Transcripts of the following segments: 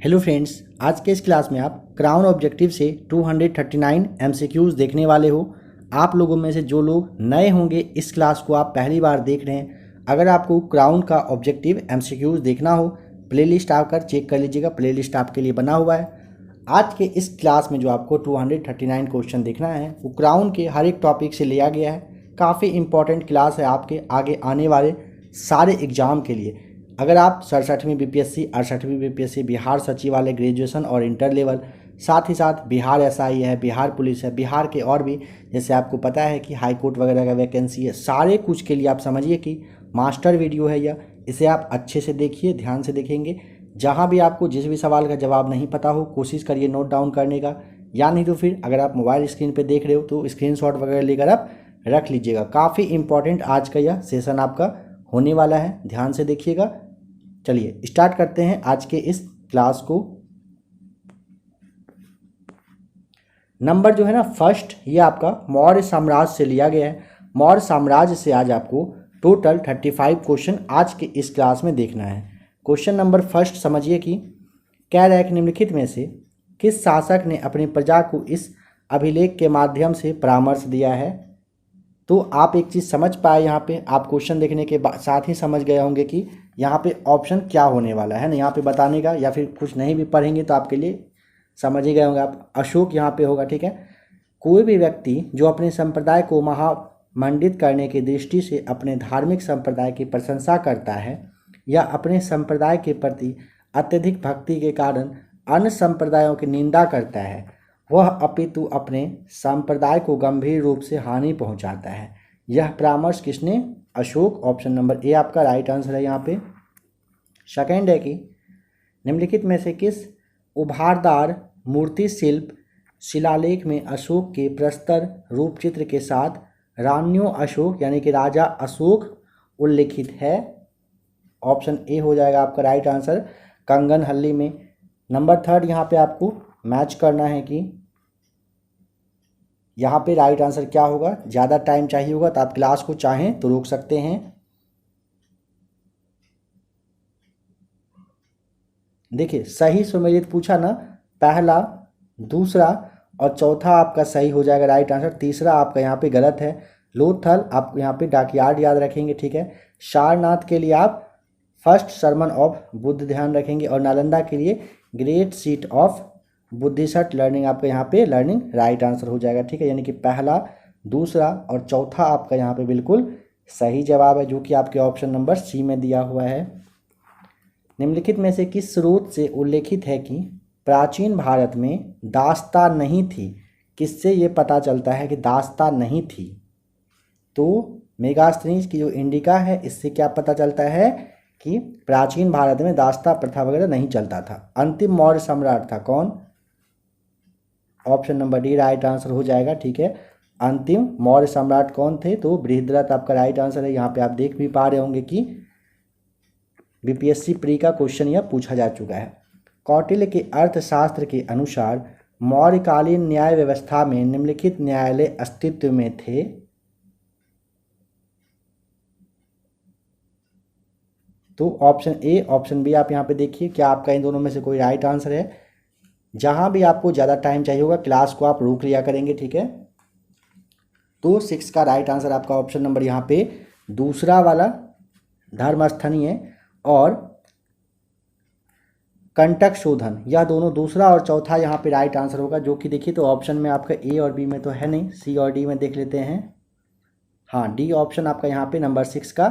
Hello friends, आज के इस क्लास में आप क्राउन ऑब्जेक्टिव से 239 एमसीक्यूज़ देखने वाले हो। आप लोगों में से जो लोग नए होंगे इस क्लास को आप पहली बार देख रहे हैं, अगर आपको क्राउन का ऑब्जेक्टिव एमसीक्यूज़ देखना हो प्लेलिस्ट आकर चेक कर लीजिएगा, प्लेलिस्ट आपके लिए बना हुआ है। आज के इस क्लास में जो आपको 239 क्वेश्चन देखना है वो क्राउन के हर एक टॉपिक से लिया गया है। काफ़ी इंपॉर्टेंट क्लास है आपके आगे आने वाले सारे एग्जाम के लिए। अगर आप 67वीं बीपीएससी, 68वीं बीपीएससी, बिहार सचिवालय ग्रेजुएशन और इंटर लेवल, साथ ही साथ बिहार एसआई है, बिहार पुलिस है, बिहार के और भी जैसे आपको पता है कि हाई कोर्ट वगैरह का वैकेंसी है, सारे कुछ के लिए आप समझिए कि मास्टर वीडियो है यह। इसे आप अच्छे से देखिए, ध्यान से देखेंगे। जहाँ भी आपको जिस भी सवाल का जवाब नहीं पता हो कोशिश करिए नोट डाउन करने का, या नहीं तो फिर अगर आप मोबाइल स्क्रीन पर देख रहे हो तो स्क्रीनशॉट वगैरह लेकर आप रख लीजिएगा। काफ़ी इंपॉर्टेंट आज का यह सेशन आपका होने वाला है, ध्यान से देखिएगा। चलिए स्टार्ट करते हैं आज के इस क्लास को। नंबर जो है ना फर्स्ट, ये आपका मौर्य साम्राज्य से लिया गया है। मौर्य साम्राज्य से आज आपको टोटल 35 क्वेश्चन आज के इस क्लास में देखना है। क्वेश्चन नंबर फर्स्ट समझिए कि कह रहा है कि निम्नलिखित में से किस शासक ने अपनी प्रजा को इस अभिलेख के माध्यम से परामर्श दिया है। तो आप एक चीज़ समझ पाए, यहाँ पे आप क्वेश्चन देखने के साथ ही समझ गए होंगे कि यहाँ पे ऑप्शन क्या होने वाला है ना, यहाँ पे बताने का, या फिर कुछ नहीं भी पढ़ेंगे तो आपके लिए समझ ही गए होंगे आप। अशोक यहाँ पे होगा, ठीक है। कोई भी व्यक्ति जो अपने संप्रदाय को महामंडित करने की दृष्टि से अपने धार्मिक संप्रदाय की प्रशंसा करता है या अपने संप्रदाय के प्रति अत्यधिक भक्ति के कारण अन्य संप्रदायों की निंदा करता है, वह अपितु अपने संप्रदाय को गंभीर रूप से हानि पहुंचाता है। यह परामर्श किसने? अशोक। ऑप्शन नंबर ए आपका राइट आंसर है यहाँ पे। सेकंड है कि निम्नलिखित में से किस उभारदार मूर्ति शिल्प शिलालेख में अशोक के प्रस्तर रूप चित्र के साथ रान्यो अशोक यानी कि राजा अशोक उल्लेखित है। ऑप्शन ए हो जाएगा आपका राइट आंसर, कंगनहल्ली में। नंबर थर्ड यहाँ पे आपको मैच करना है कि यहाँ पे राइट आंसर क्या होगा। ज़्यादा टाइम चाहिए होगा तो आप क्लास को चाहें तो रोक सकते हैं। देखिए सही सुमेलित पूछा ना, पहला, दूसरा और चौथा आपका सही हो जाएगा राइट आंसर। तीसरा आपका यहाँ पे गलत है। लोथल आप यहाँ पे डॉकयार्ड याद रखेंगे, ठीक है। सारनाथ के लिए आप फर्स्ट सरमन ऑफ बुद्ध ध्यान रखेंगे, और नालंदा के लिए great seat of Buddhist learning आपका यहाँ पे लर्निंग राइट आंसर हो जाएगा, ठीक है। यानी कि पहला, दूसरा और चौथा आपका यहाँ पे बिल्कुल सही जवाब है, जो कि आपके ऑप्शन नंबर सी में दिया हुआ है। निम्नलिखित में से किस स्रोत से उल्लेखित है कि प्राचीन भारत में दास्ता नहीं थी। किससे ये पता चलता है कि दास्ता नहीं थी? तो मेगास्थनीज की जो इंडिका है इससे क्या पता चलता है कि प्राचीन भारत में दास्ता प्रथा वगैरह नहीं चलता था। अंतिम मौर्य सम्राट था कौन? Option number D right answer हो जाएगा, ठीक है। अंतिम मौर्य सम्राट कौन थे? तो बृहद्रथ आपका राइट आंसर है। यहाँ पे आप देख भी पा रहे होंगे कि बीपीएससी प्री का क्वेश्चन यह पूछा जा चुका है। कौटिल्य के अर्थशास्त्र के अनुसार मौर्यकालीन न्याय व्यवस्था में निम्नलिखित न्यायालय अस्तित्व में थे। तो ऑप्शन ए, ऑप्शन बी आप यहाँ पे देखिए, क्या आपका इन दोनों में से कोई राइट आंसर है? जहाँ भी आपको ज़्यादा टाइम चाहिए होगा क्लास को आप रोक लिया करेंगे, ठीक है। तो 6 का राइट आंसर आपका ऑप्शन नंबर यहाँ पे दूसरा वाला धर्मस्थनीय और कंटक शोधन, यह दोनों दूसरा और चौथा यहाँ पे राइट आंसर होगा, जो कि देखिए तो ऑप्शन में आपका ए और बी में तो है नहीं, सी और डी में देख लेते हैं। हाँ, डी ऑप्शन आपका यहाँ पे नंबर 6 का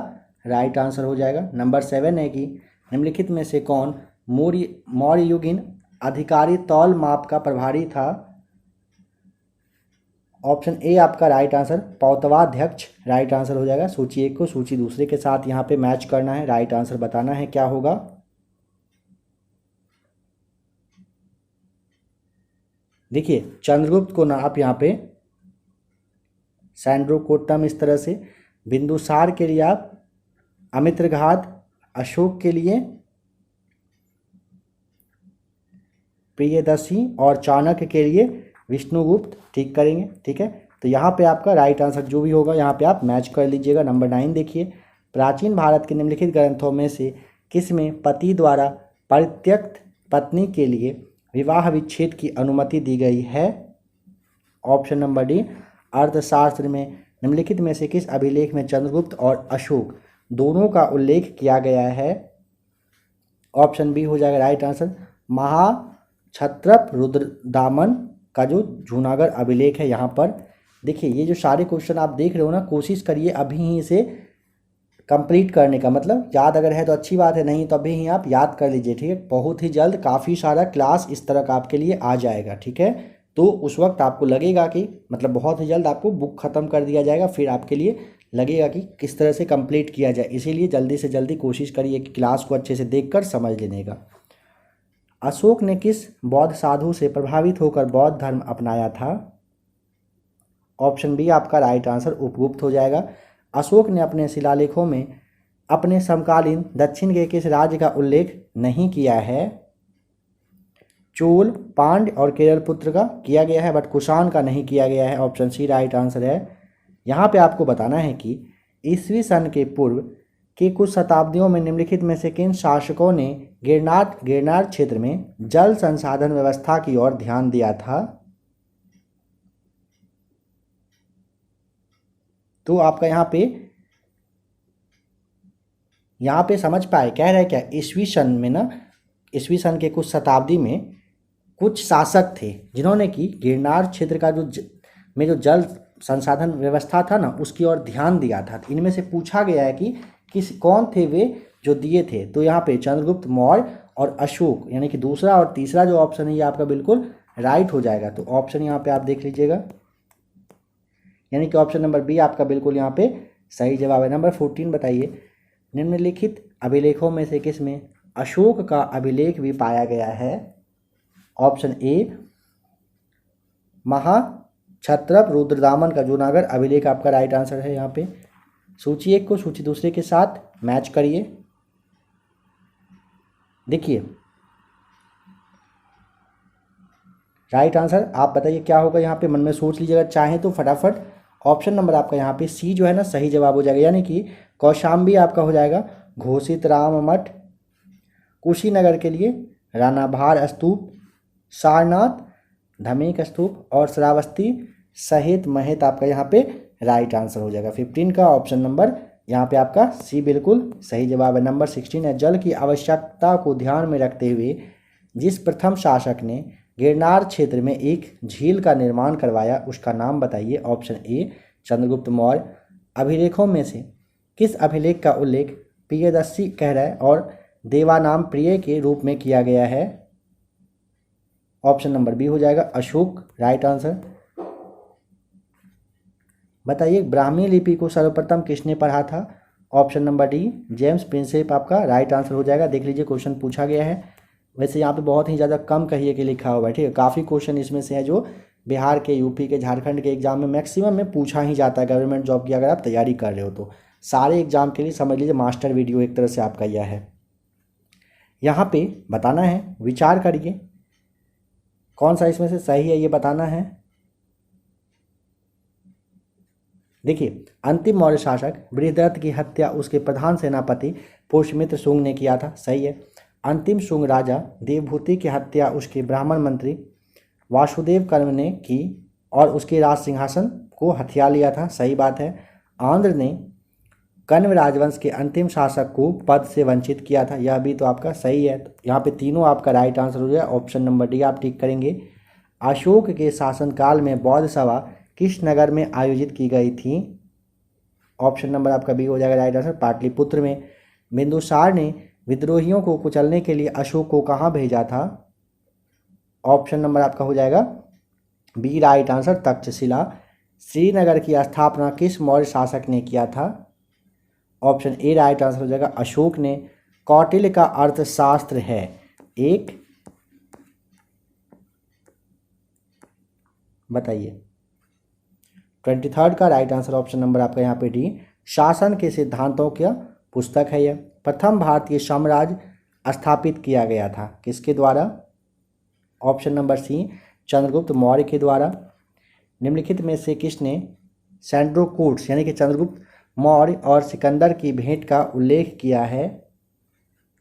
राइट आंसर हो जाएगा। नंबर 7 है कि निम्नलिखित में से कौन मौर्य युगीन अधिकारी तौल माप का प्रभारी था। ऑप्शन ए आपका राइट आंसर, पौतवाध्यक्ष राइट आंसर हो जाएगा। सूची एक को सूची दूसरे के साथ यहाँ पे मैच करना है, राइट आंसर बताना है क्या होगा। देखिए चंद्रगुप्त को ना आप यहाँ पे सैंड्रोकोट्टम इस तरह से, बिंदुसार के लिए आप अमित्रघात, अशोक के लिए प्रियदर्शी और चाणक्य के लिए विष्णुगुप्त ठीक करेंगे, ठीक है। तो यहाँ पे आपका राइट आंसर जो भी होगा यहाँ पे आप मैच कर लीजिएगा। नंबर 9 देखिए, प्राचीन भारत के निम्नलिखित ग्रंथों में से किसमें पति द्वारा पत्नी के लिए विवाह विच्छेद की अनुमति दी गई है? ऑप्शन नंबर डी, अर्थशास्त्र में निम्नलिखित में से किस अभिलेख में चंद्रगुप्त और अशोक दोनों का उल्लेख किया गया है? ऑप्शन बी हो जाएगा राइट आंसर, महाक्षत्रप रुद्रदामन का जो जूनागढ़ अभिलेख है। यहाँ पर देखिए ये जो सारे क्वेश्चन आप देख रहे हो ना, कोशिश करिए अभी ही इसे कंप्लीट करने का, मतलब याद अगर है तो अच्छी बात है, नहीं तो अभी ही आप याद कर लीजिए, ठीक है। बहुत ही जल्द काफ़ी सारा क्लास इस तरह का आपके लिए आ जाएगा, ठीक है। तो उस वक्त आपको लगेगा कि मतलब बहुत ही जल्द आपको बुक ख़त्म कर दिया जाएगा, फिर आपके लिए लगेगा कि किस तरह से कंप्लीट किया जाए। इसीलिए जल्दी से जल्दी कोशिश करिए कि क्लास को अच्छे से देखकर समझ लेने का। अशोक ने किस बौद्ध साधु से प्रभावित होकर बौद्ध धर्म अपनाया था? ऑप्शन बी आपका राइट आंसर उपगुप्त हो जाएगा। अशोक ने अपने शिलालेखों में अपने समकालीन दक्षिण के किस राज्य का उल्लेख नहीं किया है? चोल, पांड्य और केरल पुत्र का किया गया है, बट कुषाण का नहीं किया गया है। ऑप्शन सी राइट आंसर है। यहाँ पे आपको बताना है कि ईसवी सन के पूर्व के कुछ शताब्दियों में निम्नलिखित में से किन शासकों ने गिरनार क्षेत्र में जल संसाधन व्यवस्था की ओर ध्यान दिया था? तो आपका यहाँ पे समझ पाए कह रहा है क्या, ईसवी सन में ना, ईसवी सन के कुछ शताब्दी में कुछ शासक थे जिन्होंने कि गिरनार क्षेत्र का जो जल संसाधन व्यवस्था था ना, उसकी ओर ध्यान दिया था। इनमें से पूछा गया है कि कौन थे वे जो दिए थे। तो यहाँ पे चंद्रगुप्त मौर्य और अशोक, यानी कि दूसरा और तीसरा जो ऑप्शन है ये आपका बिल्कुल राइट हो जाएगा। तो ऑप्शन यहाँ पे आप देख लीजिएगा, यानी कि ऑप्शन नंबर बी आपका बिल्कुल यहाँ पे सही जवाब है। नंबर 14 बताइए, निम्नलिखित अभिलेखों में से किस में अशोक का अभिलेख भी पाया गया है? ऑप्शन ए, महाक्षत्रप रुद्रदामन का जूनागढ़ अभिलेख आपका राइट आंसर है। यहाँ पे सूची एक को सूची दूसरे के साथ मैच करिए। देखिए राइट आंसर आप बताइए क्या होगा, यहाँ पे मन में सोच लीजिएगा, चाहे तो फटाफट। ऑप्शन नंबर आपका यहाँ पे सी जो है ना सही जवाब हो जाएगा, यानी कि कौशाम्बी आपका हो जाएगा घोषित राम मठ, कुशीनगर के लिए रानाभार स्तूप, सारनाथ धमेक स्तूप और श्रावस्ती सहित महत आपका यहाँ पे राइट आंसर हो जाएगा। 15 का ऑप्शन नंबर यहाँ पे आपका सी बिल्कुल सही जवाब है। नंबर 16 है, जल की आवश्यकता को ध्यान में रखते हुए जिस प्रथम शासक ने गिरनार क्षेत्र में एक झील का निर्माण करवाया उसका नाम बताइए? Option A, Chandragupta Maurya. अभिलेखों में से किस अभिलेख का उल्लेख प्रियदर्शी कह रहा है और देवानाम प्रिय के रूप में किया गया है? ऑप्शन नंबर बी हो जाएगा अशोक, राइट आंसर। बताइए ब्राह्मी लिपि को सर्वप्रथम किसने पढ़ा था? Option number D, James Prinsep आपका राइट आंसर हो जाएगा। देख लीजिए क्वेश्चन पूछा गया है, वैसे यहाँ पे बहुत ही ज़्यादा कम कहिए कि लिखा हुआ है, ठीक है। काफ़ी क्वेश्चन इसमें से है जो बिहार के, यूपी के, झारखंड के एग्जाम में मैक्सिमम में पूछा ही जाता है। गवर्नमेंट जॉब की अगर आप तैयारी कर रहे हो तो सारे एग्जाम के लिए समझ लीजिए मास्टर वीडियो एक तरह से आपका यह है। यहाँ पे बताना है, विचार करिए कौन सा इसमें से सही है, ये बताना है। देखिए अंतिम मौर्य शासक बृहदरथ की हत्या उसके प्रधान सेनापति पुष्यमित्र शुंग ने किया था, सही है। अंतिम शुंग राजा देवभूति की हत्या उसके ब्राह्मण मंत्री वासुदेव कर्म ने की और उसके राज सिंहासन को हथिया लिया था, सही बात है। आंध्र ने कण्व राजवंश के अंतिम शासक को पद से वंचित किया था, यह भी तो आपका सही है। तो यहाँ पे तीनों आपका राइट आंसर हो जाए। ऑप्शन नंबर डी आप टिक करेंगे। अशोक के शासनकाल में बौद्ध सभा किस नगर में आयोजित की गई थी? ऑप्शन नंबर आपका बी हो जाएगा राइट आंसर, पाटलिपुत्र में। बिंदुसार ने विद्रोहियों को कुचलने के लिए अशोक को कहाँ भेजा था? ऑप्शन नंबर आपका हो जाएगा B right answer, Takshashila. Srinagar की स्थापना किस मौर्य शासक ने किया था? ऑप्शन ए राइट आंसर हो जाएगा, अशोक ने। कौटिल्य का अर्थशास्त्र है एक, बताइए। 23 का राइट आंसर ऑप्शन नंबर आपका यहाँ पे डी, शासन के सिद्धांतों का पुस्तक है यह। प्रथम भारतीय साम्राज्य स्थापित किया गया था किसके द्वारा? Option number C, Chandragupta Maurya के द्वारा। निम्नलिखित में से किसने सैंड्रोकूट्स यानी कि चंद्रगुप्त मौर्य और सिकंदर की भेंट का उल्लेख किया है?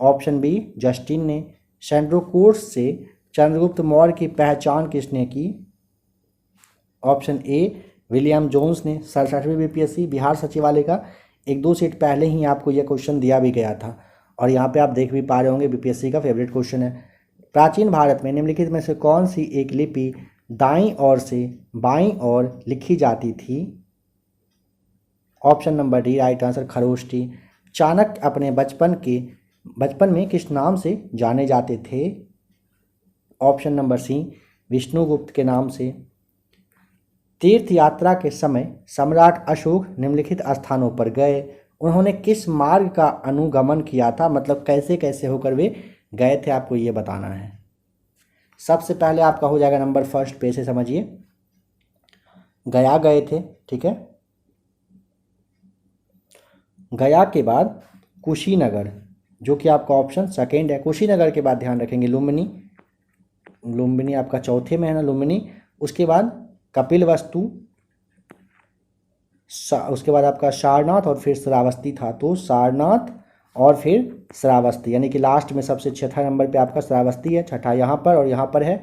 ऑप्शन बी, जस्टिन ने। सैंड्रोकूट्स से चंद्रगुप्त मौर्य की पहचान किसने की? ऑप्शन ए विलियम जोन्स ने। 67वीं बीपीएससी बिहार सचिवालय का 1-2 सीट पहले ही आपको यह क्वेश्चन दिया भी गया था और यहाँ पे आप देख भी पा रहे होंगे, बीपीएससी का फेवरेट क्वेश्चन है। प्राचीन भारत में निम्नलिखित में से कौन सी एक लिपि दाईं ओर से बाईं ओर लिखी जाती थी? Option number D right answer Kharosthi. Chanakya अपने बचपन में किस नाम से जाने जाते थे? ऑप्शन नंबर सी विष्णुगुप्त के नाम से। तीर्थ यात्रा के समय सम्राट अशोक निम्नलिखित स्थानों पर गए, उन्होंने किस मार्ग का अनुगमन किया था? मतलब कैसे कैसे होकर वे गए थे, आपको ये बताना है। सबसे पहले आपका हो जाएगा नंबर फर्स्ट पे से समझिए, गया गए थे, ठीक है। गया के बाद कुशीनगर, जो कि आपका ऑप्शन सेकेंड है। कुशीनगर के बाद ध्यान रखेंगे लुम्बिनी, लुम्बिनी आपका चौथे में है ना, लुम्बिनी। उसके बाद कपिलवस्तु, उसके बाद आपका सारनाथ और फिर श्रावस्ती था। तो सारनाथ और फिर श्रावस्ती, यानी कि लास्ट में सबसे छठा नंबर पे आपका श्रावस्ती है, छठा यहाँ पर और यहाँ पर है।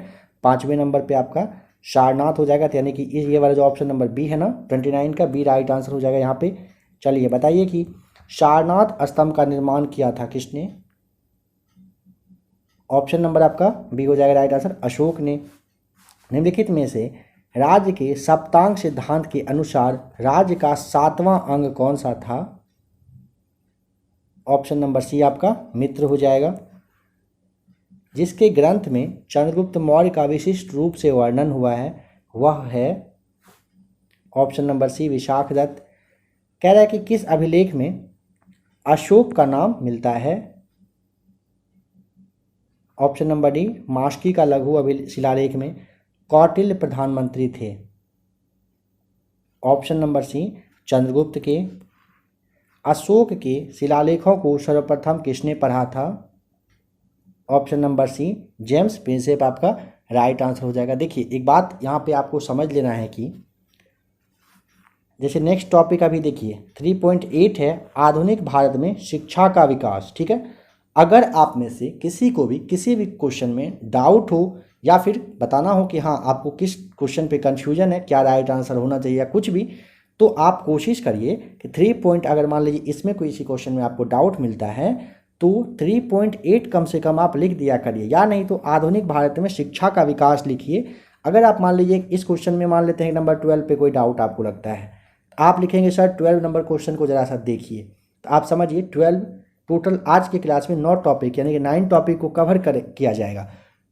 5वें नंबर पे आपका सारनाथ हो जाएगा, तो यानी कि ये वाला जो ऑप्शन नंबर बी है ना 29 का, बी राइट आंसर हो जाएगा यहाँ पे। चलिए बताइए कि सारनाथ स्तंभ का निर्माण किया था किसने? ऑप्शन नंबर आपका बी हो जाएगा राइट आंसर, अशोक ने। निम्नलिखित में से राज्य के सप्तांग सिद्धांत के अनुसार राज्य का 7वां अंग कौन सा था? ऑप्शन नंबर सी आपका मित्र हो जाएगा। जिसके ग्रंथ में चंद्रगुप्त मौर्य का विशिष्ट रूप से वर्णन हुआ है वह है ऑप्शन नंबर सी विशाखदत्त। कह रहा है कि किस अभिलेख में अशोक का नाम मिलता है? ऑप्शन नंबर डी मास्की का लघु शिलालेख में कौटिल्य प्रधानमंत्री थे। ऑप्शन नंबर सी चंद्रगुप्त के। अशोक के शिलालेखों को सर्वप्रथम किसने पढ़ा था? Option number C James Prinsep आपका राइट आंसर हो जाएगा। देखिए एक बात यहाँ पे आपको समझ लेना है कि जैसे नेक्स्ट टॉपिक अभी देखिए 3.8 है आधुनिक भारत में शिक्षा का विकास, ठीक है। अगर आप में से किसी को भी किसी भी क्वेश्चन में डाउट हो या फिर बताना हो कि हाँ आपको किस क्वेश्चन पे कंफ्यूजन है, क्या राइट आंसर होना चाहिए या कुछ भी, तो आप कोशिश करिए कि 3 अगर मान लीजिए इसमें कोई इसी क्वेश्चन में आपको डाउट मिलता है तो 3.8 कम से कम आप लिख दिया करिए, या नहीं तो आधुनिक भारत में शिक्षा का विकास लिखिए। अगर आप मान लीजिए इस क्वेश्चन में मान लेते हैं नंबर 12 पे कोई डाउट आपको लगता है, आप लिखेंगे सर 12 नंबर क्वेश्चन को ज़रा सा देखिए, तो आप समझिए 12 टोटल आज के क्लास में 9 टॉपिक यानी कि 9 टॉपिक को कवर किया जाएगा।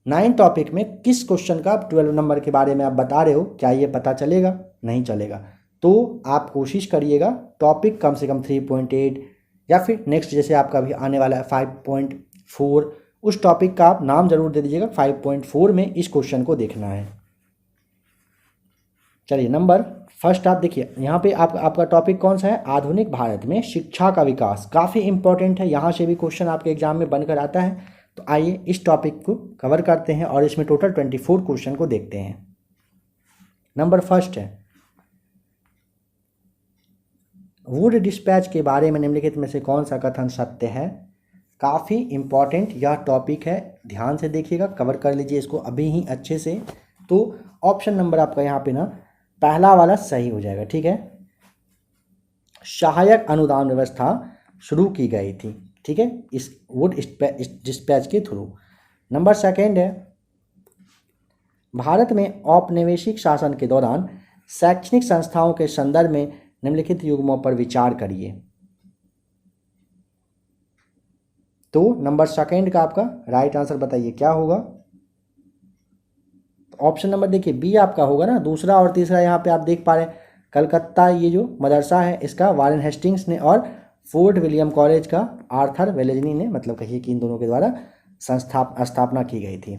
9 टॉपिक में किस क्वेश्चन का आप 12 नंबर के बारे में आप बता रहे हो, क्या ये पता चलेगा? नहीं चलेगा। तो आप कोशिश करिएगा टॉपिक कम से कम 3.8 या फिर नेक्स्ट जैसे आपका भी आने वाला है 5.4, उस टॉपिक का आप नाम जरूर दे दीजिएगा। 5.4 में इस क्वेश्चन को देखना है। चलिए नंबर फर्स्ट आप देखिए यहाँ पे आपका टॉपिक कौन सा है? आधुनिक भारत में शिक्षा का विकास। काफ़ी इंपॉर्टेंट है, यहाँ से भी क्वेश्चन आपके एग्जाम में बनकर आता है। तो आइए इस टॉपिक को कवर करते हैं और इसमें टोटल 24 क्वेश्चन को देखते हैं। नंबर फर्स्ट है वुड डिस्पैच के बारे में निम्नलिखित में से कौन सा कथन सत्य है? काफ़ी इंपॉर्टेंट यह टॉपिक है, ध्यान से देखिएगा, कवर कर लीजिए इसको अभी ही अच्छे से। तो ऑप्शन नंबर आपका यहाँ पे ना पहला वाला सही हो जाएगा, ठीक है। सहायक अनुदान व्यवस्था शुरू की गई थी, ठीक है, इस वुड डिस्पैच के थ्रू। नंबर सेकेंड है भारत में औपनिवेशिक शासन के दौरान शैक्षणिक संस्थाओं के संदर्भ में निम्नलिखित युग्मों पर विचार करिए। तो नंबर सेकेंड का आपका राइट आंसर बताइए क्या होगा? ऑप्शन नंबर देखिए बी आपका होगा ना। दूसरा और तीसरा यहाँ पे आप देख पा रहे हैं, कलकत्ता ये जो मदरसा है इसका वारेन हेस्टिंग्स ने और फोर्ट विलियम कॉलेज का आर्थर वेलेजनी ने, मतलब कहिए कि इन दोनों के द्वारा स्थापना की गई थी।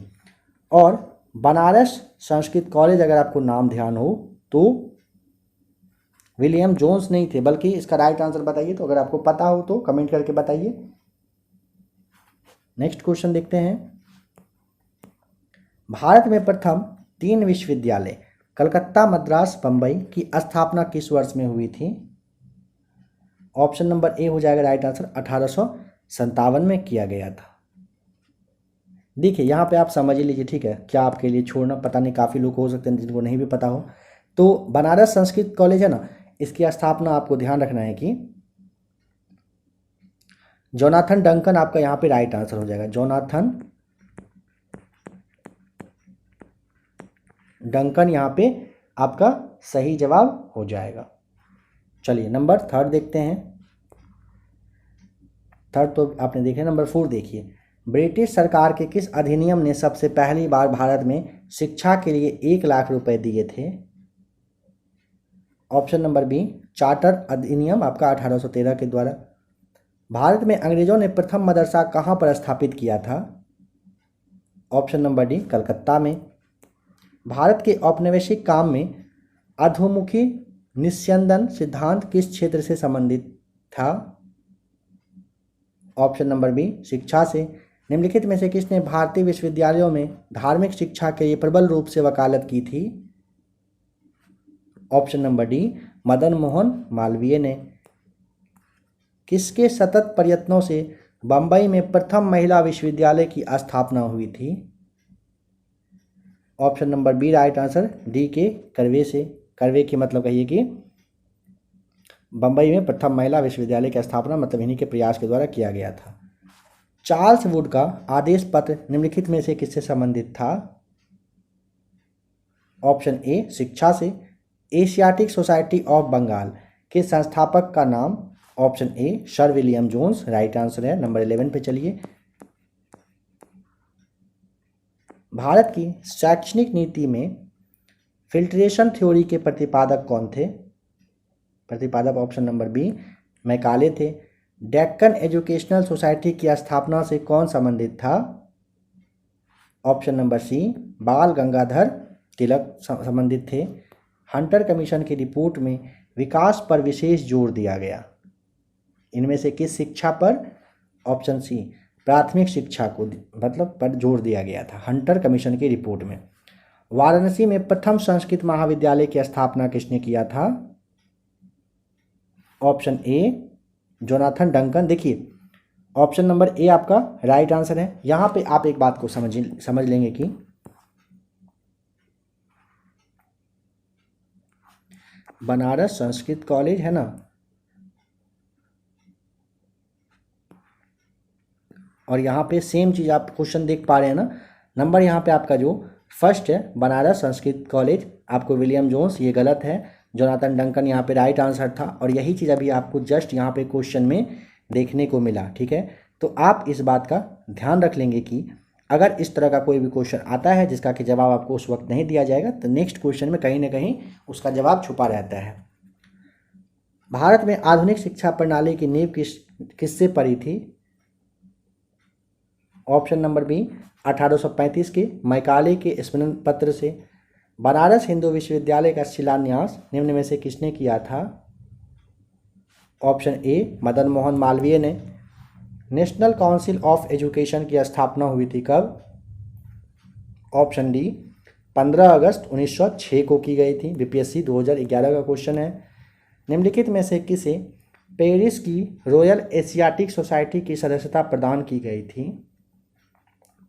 और बनारस संस्कृत कॉलेज अगर आपको नाम ध्यान हो तो विलियम जोन्स नहीं थे, बल्कि इसका राइट आंसर बताइए। तो अगर आपको पता हो तो कमेंट करके बताइए। नेक्स्ट क्वेश्चन देखते हैं। भारत में प्रथम 3 विश्वविद्यालय कलकत्ता, मद्रास, बम्बई की स्थापना किस वर्ष में हुई थी? ऑप्शन नंबर ए हो जाएगा राइट आंसर, 1857 में किया गया था। देखिए यहाँ पे आप समझ ही लीजिए, ठीक है, क्या आपके लिए छोड़ना, पता नहीं काफ़ी लोग हो सकते हैं जिनको नहीं भी पता हो। तो बनारस संस्कृत कॉलेज है ना, इसकी स्थापना आपको ध्यान रखना है कि जोनाथन डंकन आपका यहाँ पे राइट आंसर हो जाएगा। जोनाथन डंकन यहाँ पे आपका सही जवाब हो जाएगा। चलिए नंबर थर्ड देखते हैं। थर्ड तो आपने देखे, नंबर 4 देखिए। ब्रिटिश सरकार के किस अधिनियम ने सबसे पहली बार भारत में शिक्षा के लिए 1 लाख रुपए दिए थे? ऑप्शन नंबर बी चार्टर अधिनियम आपका 1813 के द्वारा। भारत में अंग्रेजों ने प्रथम मदरसा कहाँ पर स्थापित किया था? ऑप्शन नंबर डी कलकत्ता में। भारत के औपनिवेशिक काम में अधोमुखी निस्यंदन सिद्धांत किस क्षेत्र से संबंधित था? ऑप्शन नंबर बी शिक्षा से। निम्नलिखित में से किसने भारतीय विश्वविद्यालयों में धार्मिक शिक्षा के लिए प्रबल रूप से वकालत की थी? Option number D Madan Mohan Malviya ने। किसके सतत प्रयत्नों से बंबई में प्रथम महिला विश्वविद्यालय की स्थापना हुई थी? Option number B right answer, D K Karve से। करवे की मतलब कहिए कि बंबई में प्रथम महिला विश्वविद्यालय की स्थापना मतलब इन्हीं के प्रयास के द्वारा किया गया था। चार्ल्स वुड का आदेश पत्र निम्नलिखित में से किससे संबंधित था? ऑप्शन ए शिक्षा से। एशियाटिक सोसाइटी ऑफ बंगाल के संस्थापक का नाम? Option A sir William Jones right answer है। नंबर 11 पे चलिए। भारत की शैक्षणिक नीति में फिल्ट्रेशन थ्योरी के प्रतिपादक कौन थे? प्रतिपादक ऑप्शन नंबर बी मैकाले थे। डेक्कन एजुकेशनल सोसाइटी की स्थापना से कौन संबंधित था? ऑप्शन नंबर सी बाल गंगाधर तिलक संबंधित थे। हंटर कमीशन की रिपोर्ट में विकास पर विशेष जोर दिया गया। इनमें से किस शिक्षा पर? ऑप्शन सी प्राथमिक शिक्षा को मतलब पर जोर दिया गया था हंटर कमीशन की रिपोर्ट में। वाराणसी में प्रथम संस्कृत महाविद्यालय की स्थापना किसने किया था? Option A Jonathan Duncan. देखिए ऑप्शन नंबर ए आपका राइट आंसर है। यहाँ पे आप एक बात को समझ लेंगे कि बनारस संस्कृत कॉलेज है ना, और यहाँ पे सेम चीज़ आप क्वेश्चन देख पा रहे हैं ना। नंबर यहाँ पे आपका जो फर्स्ट है बनारस संस्कृत कॉलेज, आपको विलियम जोन्स, ये गलत है। जोनाथन डंकन यहाँ पे राइट आंसर था, और यही चीज़ अभी आपको जस्ट यहाँ पे क्वेश्चन में देखने को मिला। ठीक है, तो आप इस बात का ध्यान रख लेंगे कि अगर इस तरह का कोई भी क्वेश्चन आता है जिसका कि जवाब आपको उस वक्त नहीं दिया जाएगा, तो नेक्स्ट क्वेश्चन में कहीं ना कहीं उसका जवाब छुपा रहता है। भारत में आधुनिक शिक्षा प्रणाली की नींव किससे पड़ी थी? ऑप्शन नंबर बी 1835 के मैकाले के स्मरण पत्र से। बनारस हिंदू विश्वविद्यालय का शिलान्यास निम्न में से किसने किया था? ऑप्शन ए मदन मोहन मालवीय ने। नेशनल काउंसिल ऑफ एजुकेशन की स्थापना हुई थी कब? ऑप्शन डी 15 अगस्त 1906 को की गई थी। बीपीएससी 2011 का क्वेश्चन है। निम्नलिखित में से किसे पेरिस की रॉयल एशियाटिक सोसाइटी की सदस्यता प्रदान की गई थी?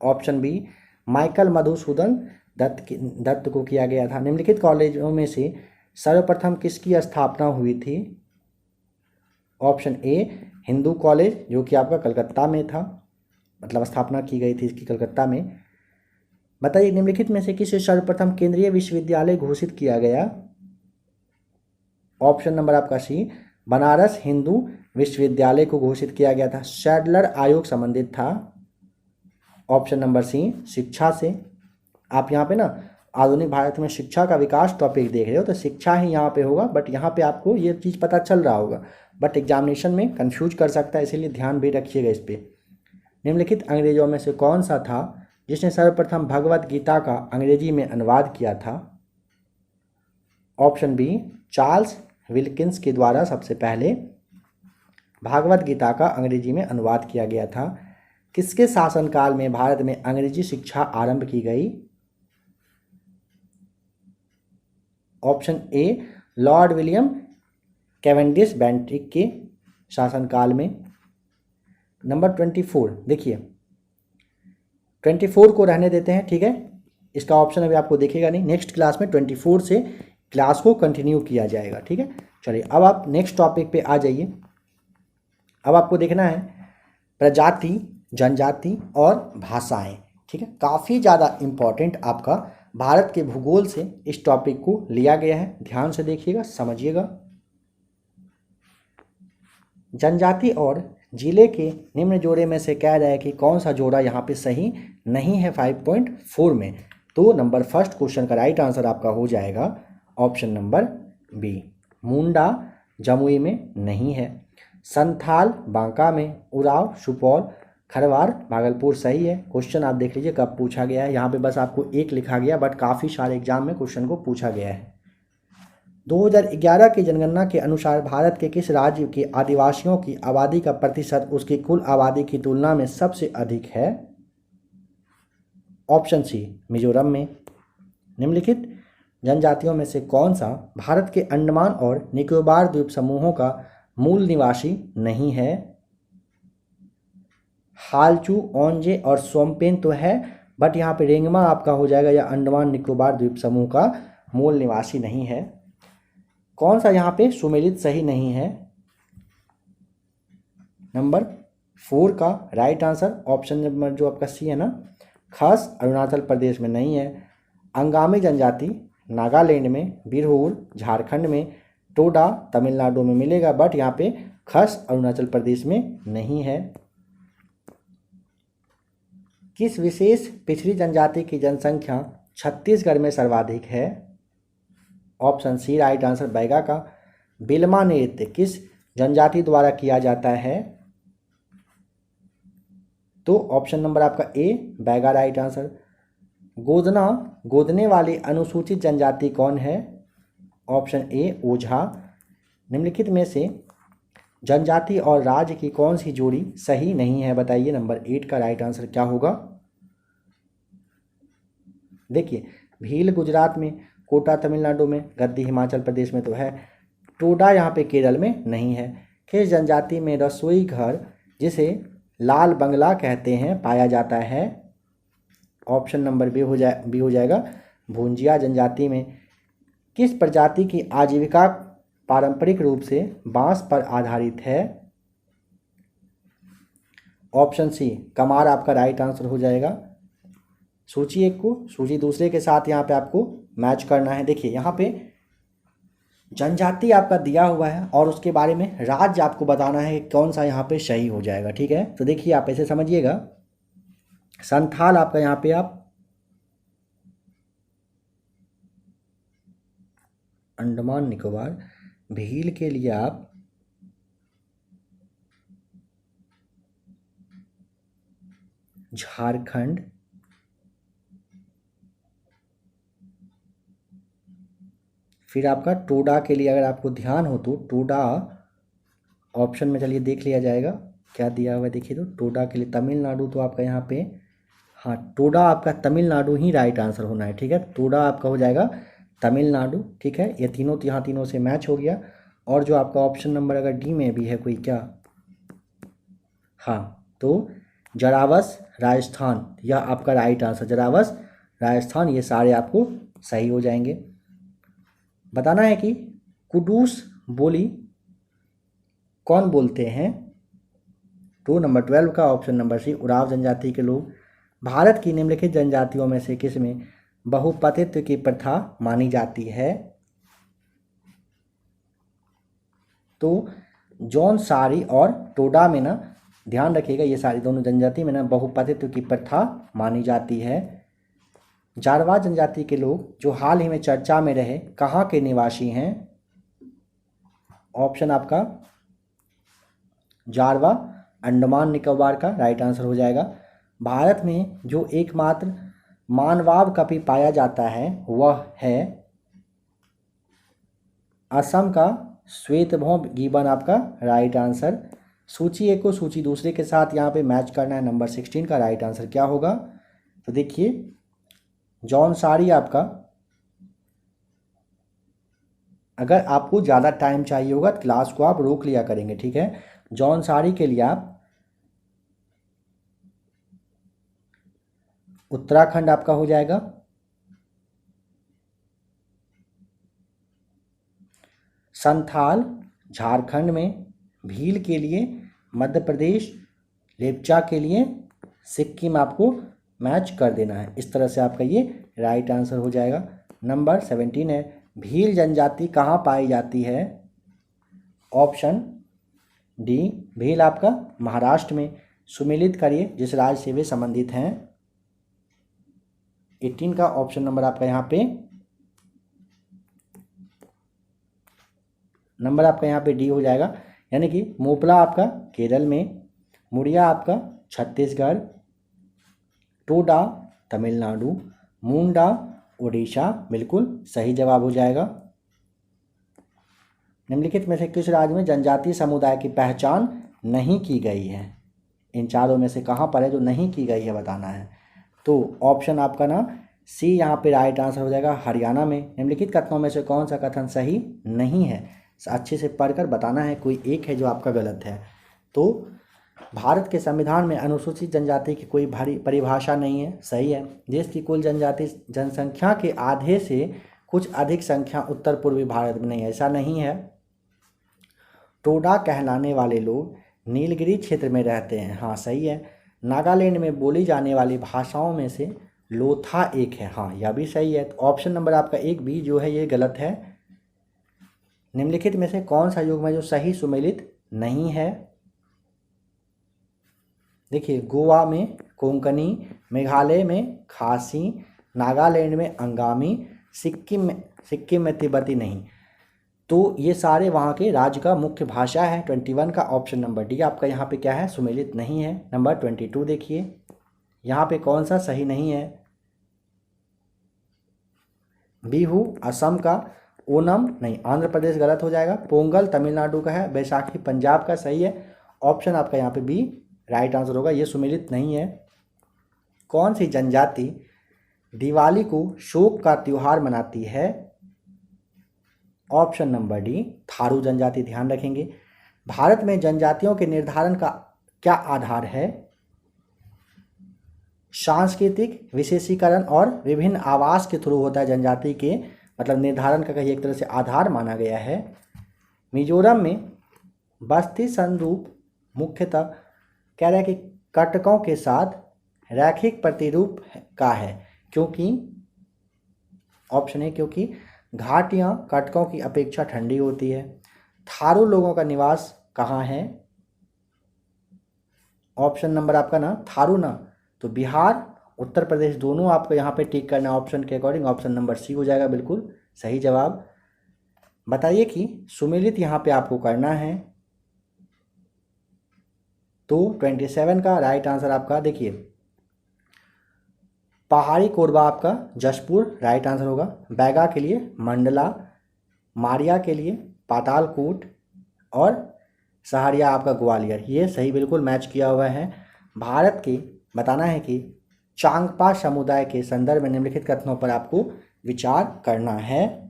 Option B Michael Madhusudan Dutt को किया गया था। निम्नलिखित कॉलेजों में से सर्वप्रथम किसकी स्थापना हुई थी? ऑप्शन ए हिंदू कॉलेज, जो कि आपका कलकत्ता में था, मतलब स्थापना की गई थी इसकी कलकत्ता में। बताइए निम्नलिखित में से किसे सर्वप्रथम केंद्रीय विश्वविद्यालय घोषित किया गया? ऑप्शन नंबर आपका सी बनारस हिंदू विश्वविद्यालय को घोषित किया गया था। सैडलर आयोग संबंधित था। ऑप्शन नंबर सी शिक्षा से। आप यहाँ पे ना आधुनिक भारत में शिक्षा का विकास टॉपिक देख रहे हो, तो शिक्षा ही यहाँ पे होगा, बट यहाँ पे आपको ये चीज़ पता चल रहा होगा, बट एग्जामिनेशन में कंफ्यूज कर सकता है, इसीलिए ध्यान भी रखिएगा इस पर। निम्नलिखित अंग्रेजों में से कौन सा था जिसने सर्वप्रथम भगवत गीता का अंग्रेजी में अनुवाद किया था? ऑप्शन बी चार्ल्स विल्किंस के द्वारा सबसे पहले भागवत गीता का अंग्रेजी में अनुवाद किया गया था। किसके शासनकाल में भारत में अंग्रेजी शिक्षा आरंभ की गई? Option A Lord William Cavendish Bentinck के शासनकाल में। नंबर 24 देखिए, 24 को रहने देते हैं, ठीक है। इसका ऑप्शन अभी आपको दिखेगा नहीं, नेक्स्ट क्लास में 24 से क्लास को कंटिन्यू किया जाएगा, ठीक है। चलिए अब आप नेक्स्ट टॉपिक पे आ जाइए। अब आपको देखना है प्रजाति, जनजाति और भाषाएं, ठीक है। काफ़ी ज़्यादा इम्पॉर्टेंट आपका भारत के भूगोल से इस टॉपिक को लिया गया है, ध्यान से देखिएगा, समझिएगा। जनजाति और जिले के निम्न जोड़े में से कह रहा है कि कौन सा जोड़ा यहाँ पे सही नहीं है 5.4 में। तो नंबर फर्स्ट क्वेश्चन का राइट आंसर आपका हो जाएगा ऑप्शन नंबर बी, मुंडा जमुई में नहीं है, संथाल बांका में, उराव सुपौल, खरवार भागलपुर सही है। क्वेश्चन आप देख लीजिए कब पूछा गया है, यहाँ पे बस आपको एक लिखा गया, बट काफ़ी सारे एग्जाम में क्वेश्चन को पूछा गया है। 2011 की जनगणना के अनुसार भारत के किस राज्य के आदिवासियों की आबादी का प्रतिशत उसकी कुल आबादी की तुलना में सबसे अधिक है? ऑप्शन सी, मिजोरम में। निम्नलिखित जनजातियों में से कौन सा भारत के अंडमान और निकोबार द्वीप समूहों का मूल निवासी नहीं है? हालचू, ओंजे और सोमपेन तो है, बट यहाँ पे रेंगमा आपका हो जाएगा या अंडमान निकोबार द्वीप समूह का मूल निवासी नहीं है। कौन सा यहाँ पे सुमेलित सही नहीं है? नंबर 4 का राइट आंसर ऑप्शन नंबर जो आपका सी है ना, खास अरुणाचल प्रदेश में नहीं है। अंगामी जनजाति नागालैंड में, बिरहूर झारखंड में, टोडा तमिलनाडु में मिलेगा, बट यहाँ पे खस अरुणाचल प्रदेश में नहीं है। किस विशेष पिछड़ी जनजाति की जनसंख्या छत्तीसगढ़ में सर्वाधिक है? Option C right answer Baiga का। बिलमा नृत्य किस जनजाति द्वारा किया जाता है? तो ऑप्शन नंबर आपका ए बैगा राइट आंसर। गोदना गोदने वाली अनुसूचित जनजाति कौन है? ऑप्शन ए ओझा। निम्नलिखित में से जनजाति और राज्य की कौन सी जोड़ी सही नहीं है बताइए। नंबर 8 का राइट आंसर क्या होगा? देखिए, भील गुजरात में, कोटा तमिलनाडु में, गद्दी हिमाचल प्रदेश में तो है, टोडा यहाँ पे केरल में नहीं है। किस जनजाति में रसोई घर जिसे लाल बंगला कहते हैं पाया जाता है? ऑप्शन नंबर बी हो जाएगा भूंजिया जनजाति में। किस प्रजाति की आजीविका पारंपरिक रूप से बांस पर आधारित है? ऑप्शन सी कमार आपका राइट आंसर हो जाएगा। सूची एक को सूची दूसरे के साथ यहाँ पे आपको मैच करना है। देखिए यहाँ पे जनजाति आपका दिया हुआ है और उसके बारे में राज्य आपको बताना है कि कौन सा यहाँ पे सही हो जाएगा, ठीक है। तो देखिए आप ऐसे समझिएगा, संथाल आपका यहाँ पे आप अंडमान निकोबार, भील के लिए आप झारखंड, फिर आपका टोडा के लिए अगर आपको ध्यान हो तो टोडा ऑप्शन में चलिए देख लिया जाएगा क्या दिया हुआ है। देखिए तो टोडा के लिए तमिलनाडु तो आपका यहाँ पे, हाँ टोडा आपका तमिलनाडु ही राइट आंसर होना है, ठीक है। टोडा आपका हो जाएगा तमिलनाडु, ठीक है। ये तीनों यहाँ तीनों से मैच हो गया। और जो आपका ऑप्शन नंबर अगर डी में भी है कोई क्या, हाँ तो जरावस राजस्थान, यह आपका राइट आंसर जरावस राजस्थान, ये सारे आपको सही हो जाएंगे। बताना है कि कुडूस बोली कौन बोलते हैं? तो नंबर 12 का ऑप्शन नंबर सी उराव जनजाति के लोग। भारत की निम्नलिखित जनजातियों में से किसमें बहुपतित्व की प्रथा मानी जाती है? तो जौनसारी और टोडा में ना ध्यान रखिएगा, ये सारी दोनों जनजाति में ना बहुपतित्व की प्रथा मानी जाती है। जारवा जनजाति के लोग जो हाल ही में चर्चा में रहे कहाँ के निवासी हैं? ऑप्शन आपका जारवा अंडमान निकोबार का राइट आंसर हो जाएगा। भारत में जो एकमात्र मानवाब कपि पाया जाता है वह है असम का श्वेतभौम गिबन, आपका राइट आंसर। सूची एक को सूची दूसरे के साथ यहाँ पे मैच करना है। नंबर 16 का राइट आंसर क्या होगा? तो देखिए जौनसारी आपका, अगर आपको ज़्यादा टाइम चाहिए होगा तो क्लास को आप रोक लिया करेंगे, ठीक है। जौनसारी के लिए आप उत्तराखंड आपका हो जाएगा। संथाल झारखंड में, भील के लिए मध्य प्रदेश, लेप्चा के लिए सिक्किम आपको मैच कर देना है। इस तरह से आपका ये राइट आंसर हो जाएगा। नंबर 17 है, भील जनजाति कहाँ पाई जाती है? ऑप्शन डी, भील आपका महाराष्ट्र में। सुमेलित करिए जिस राज्य से वे संबंधित हैं। 18 का ऑप्शन नंबर आपका यहाँ पे, नंबर आपका यहाँ पे डी हो जाएगा। यानी कि मोपला आपका केरल में, मुड़िया आपका छत्तीसगढ़, टोडा तमिलनाडु, मुंडा उड़ीसा बिल्कुल सही जवाब हो जाएगा। निम्नलिखित में से किस राज्य में जनजातीय समुदाय की पहचान नहीं की गई है? इन चारों में से कहाँ पर है जो नहीं की गई है बताना है। तो ऑप्शन आपका ना सी यहाँ पे राइट आंसर हो जाएगा, हरियाणा में। निम्नलिखित कथनों में से कौन सा कथन सही नहीं है? अच्छे से पढ़कर बताना है, कोई एक है जो आपका गलत है। तो भारत के संविधान में अनुसूचित जनजाति की कोई भारी परिभाषा नहीं है, सही है। देश की कुल जनजाति जनसंख्या के आधे से कुछ अधिक संख्या उत्तर पूर्वी भारत में नहीं है, ऐसा नहीं है। टोडा कहलाने वाले लोग नीलगिरी क्षेत्र में रहते हैं, हाँ सही है। नागालैंड में बोली जाने वाली भाषाओं में से लोथा एक है, हाँ यह भी सही है। तो ऑप्शन नंबर आपका एक भी जो है ये गलत है। निम्नलिखित में से कौन सा युग्म है जो सही सुमेलित नहीं है? देखिए, गोवा में कोंकणी, मेघालय में खासी, नागालैंड में अंगामी, सिक्किम में तिब्बती नहीं। तो ये सारे वहाँ के राज्य का मुख्य भाषा है। 21 का ऑप्शन नंबर डी आपका यहाँ पे क्या है? सुमेलित नहीं है। नंबर 22 देखिए, यहाँ पे कौन सा सही नहीं है? बिहू असम का, ओनम नहीं, आंध्र प्रदेश गलत हो जाएगा। पोंगल तमिलनाडु का है, बैसाखी पंजाब का सही है। ऑप्शन आपका यहाँ पे बी राइट आंसर होगा, ये सुमेलित नहीं है। कौन सी जनजाति दिवाली को शोक का त्योहार मनाती है? ऑप्शन नंबर डी, थारू जनजाति। ध्यान रखेंगे, भारत में जनजातियों के निर्धारण का क्या आधार है? सांस्कृतिक विशेषीकरण और विभिन्न आवास के थ्रू होता है जनजाति के, मतलब निर्धारण का कहीं एक तरह से आधार माना गया है। मिजोरम में बस्ती संरूप मुख्यतः कह रहा है कि कटकों के साथ रैखिक प्रतिरूप का है, क्योंकि ऑप्शन है क्योंकि घाटियाँ कटकों की अपेक्षा ठंडी होती है। थारू लोगों का निवास कहाँ है? ऑप्शन नंबर आपका ना थारू ना, तो बिहार उत्तर प्रदेश दोनों आपको यहाँ पे टिक करना ऑप्शन के अकॉर्डिंग। ऑप्शन नंबर सी हो जाएगा बिल्कुल सही जवाब। बताइए कि सुमेलित यहाँ पे आपको करना है। तो 27 का राइट आंसर आपका देखिए, पहाड़ी कोरबा आपका जशपुर राइट आंसर होगा। बैगा के लिए मंडला, मारिया के लिए पातालकोट और सहरिया आपका ग्वालियर, ये सही बिल्कुल मैच किया हुआ है। भारत के बताना है कि चांगपा समुदाय के संदर्भ में निम्नलिखित कथनों पर आपको विचार करना है।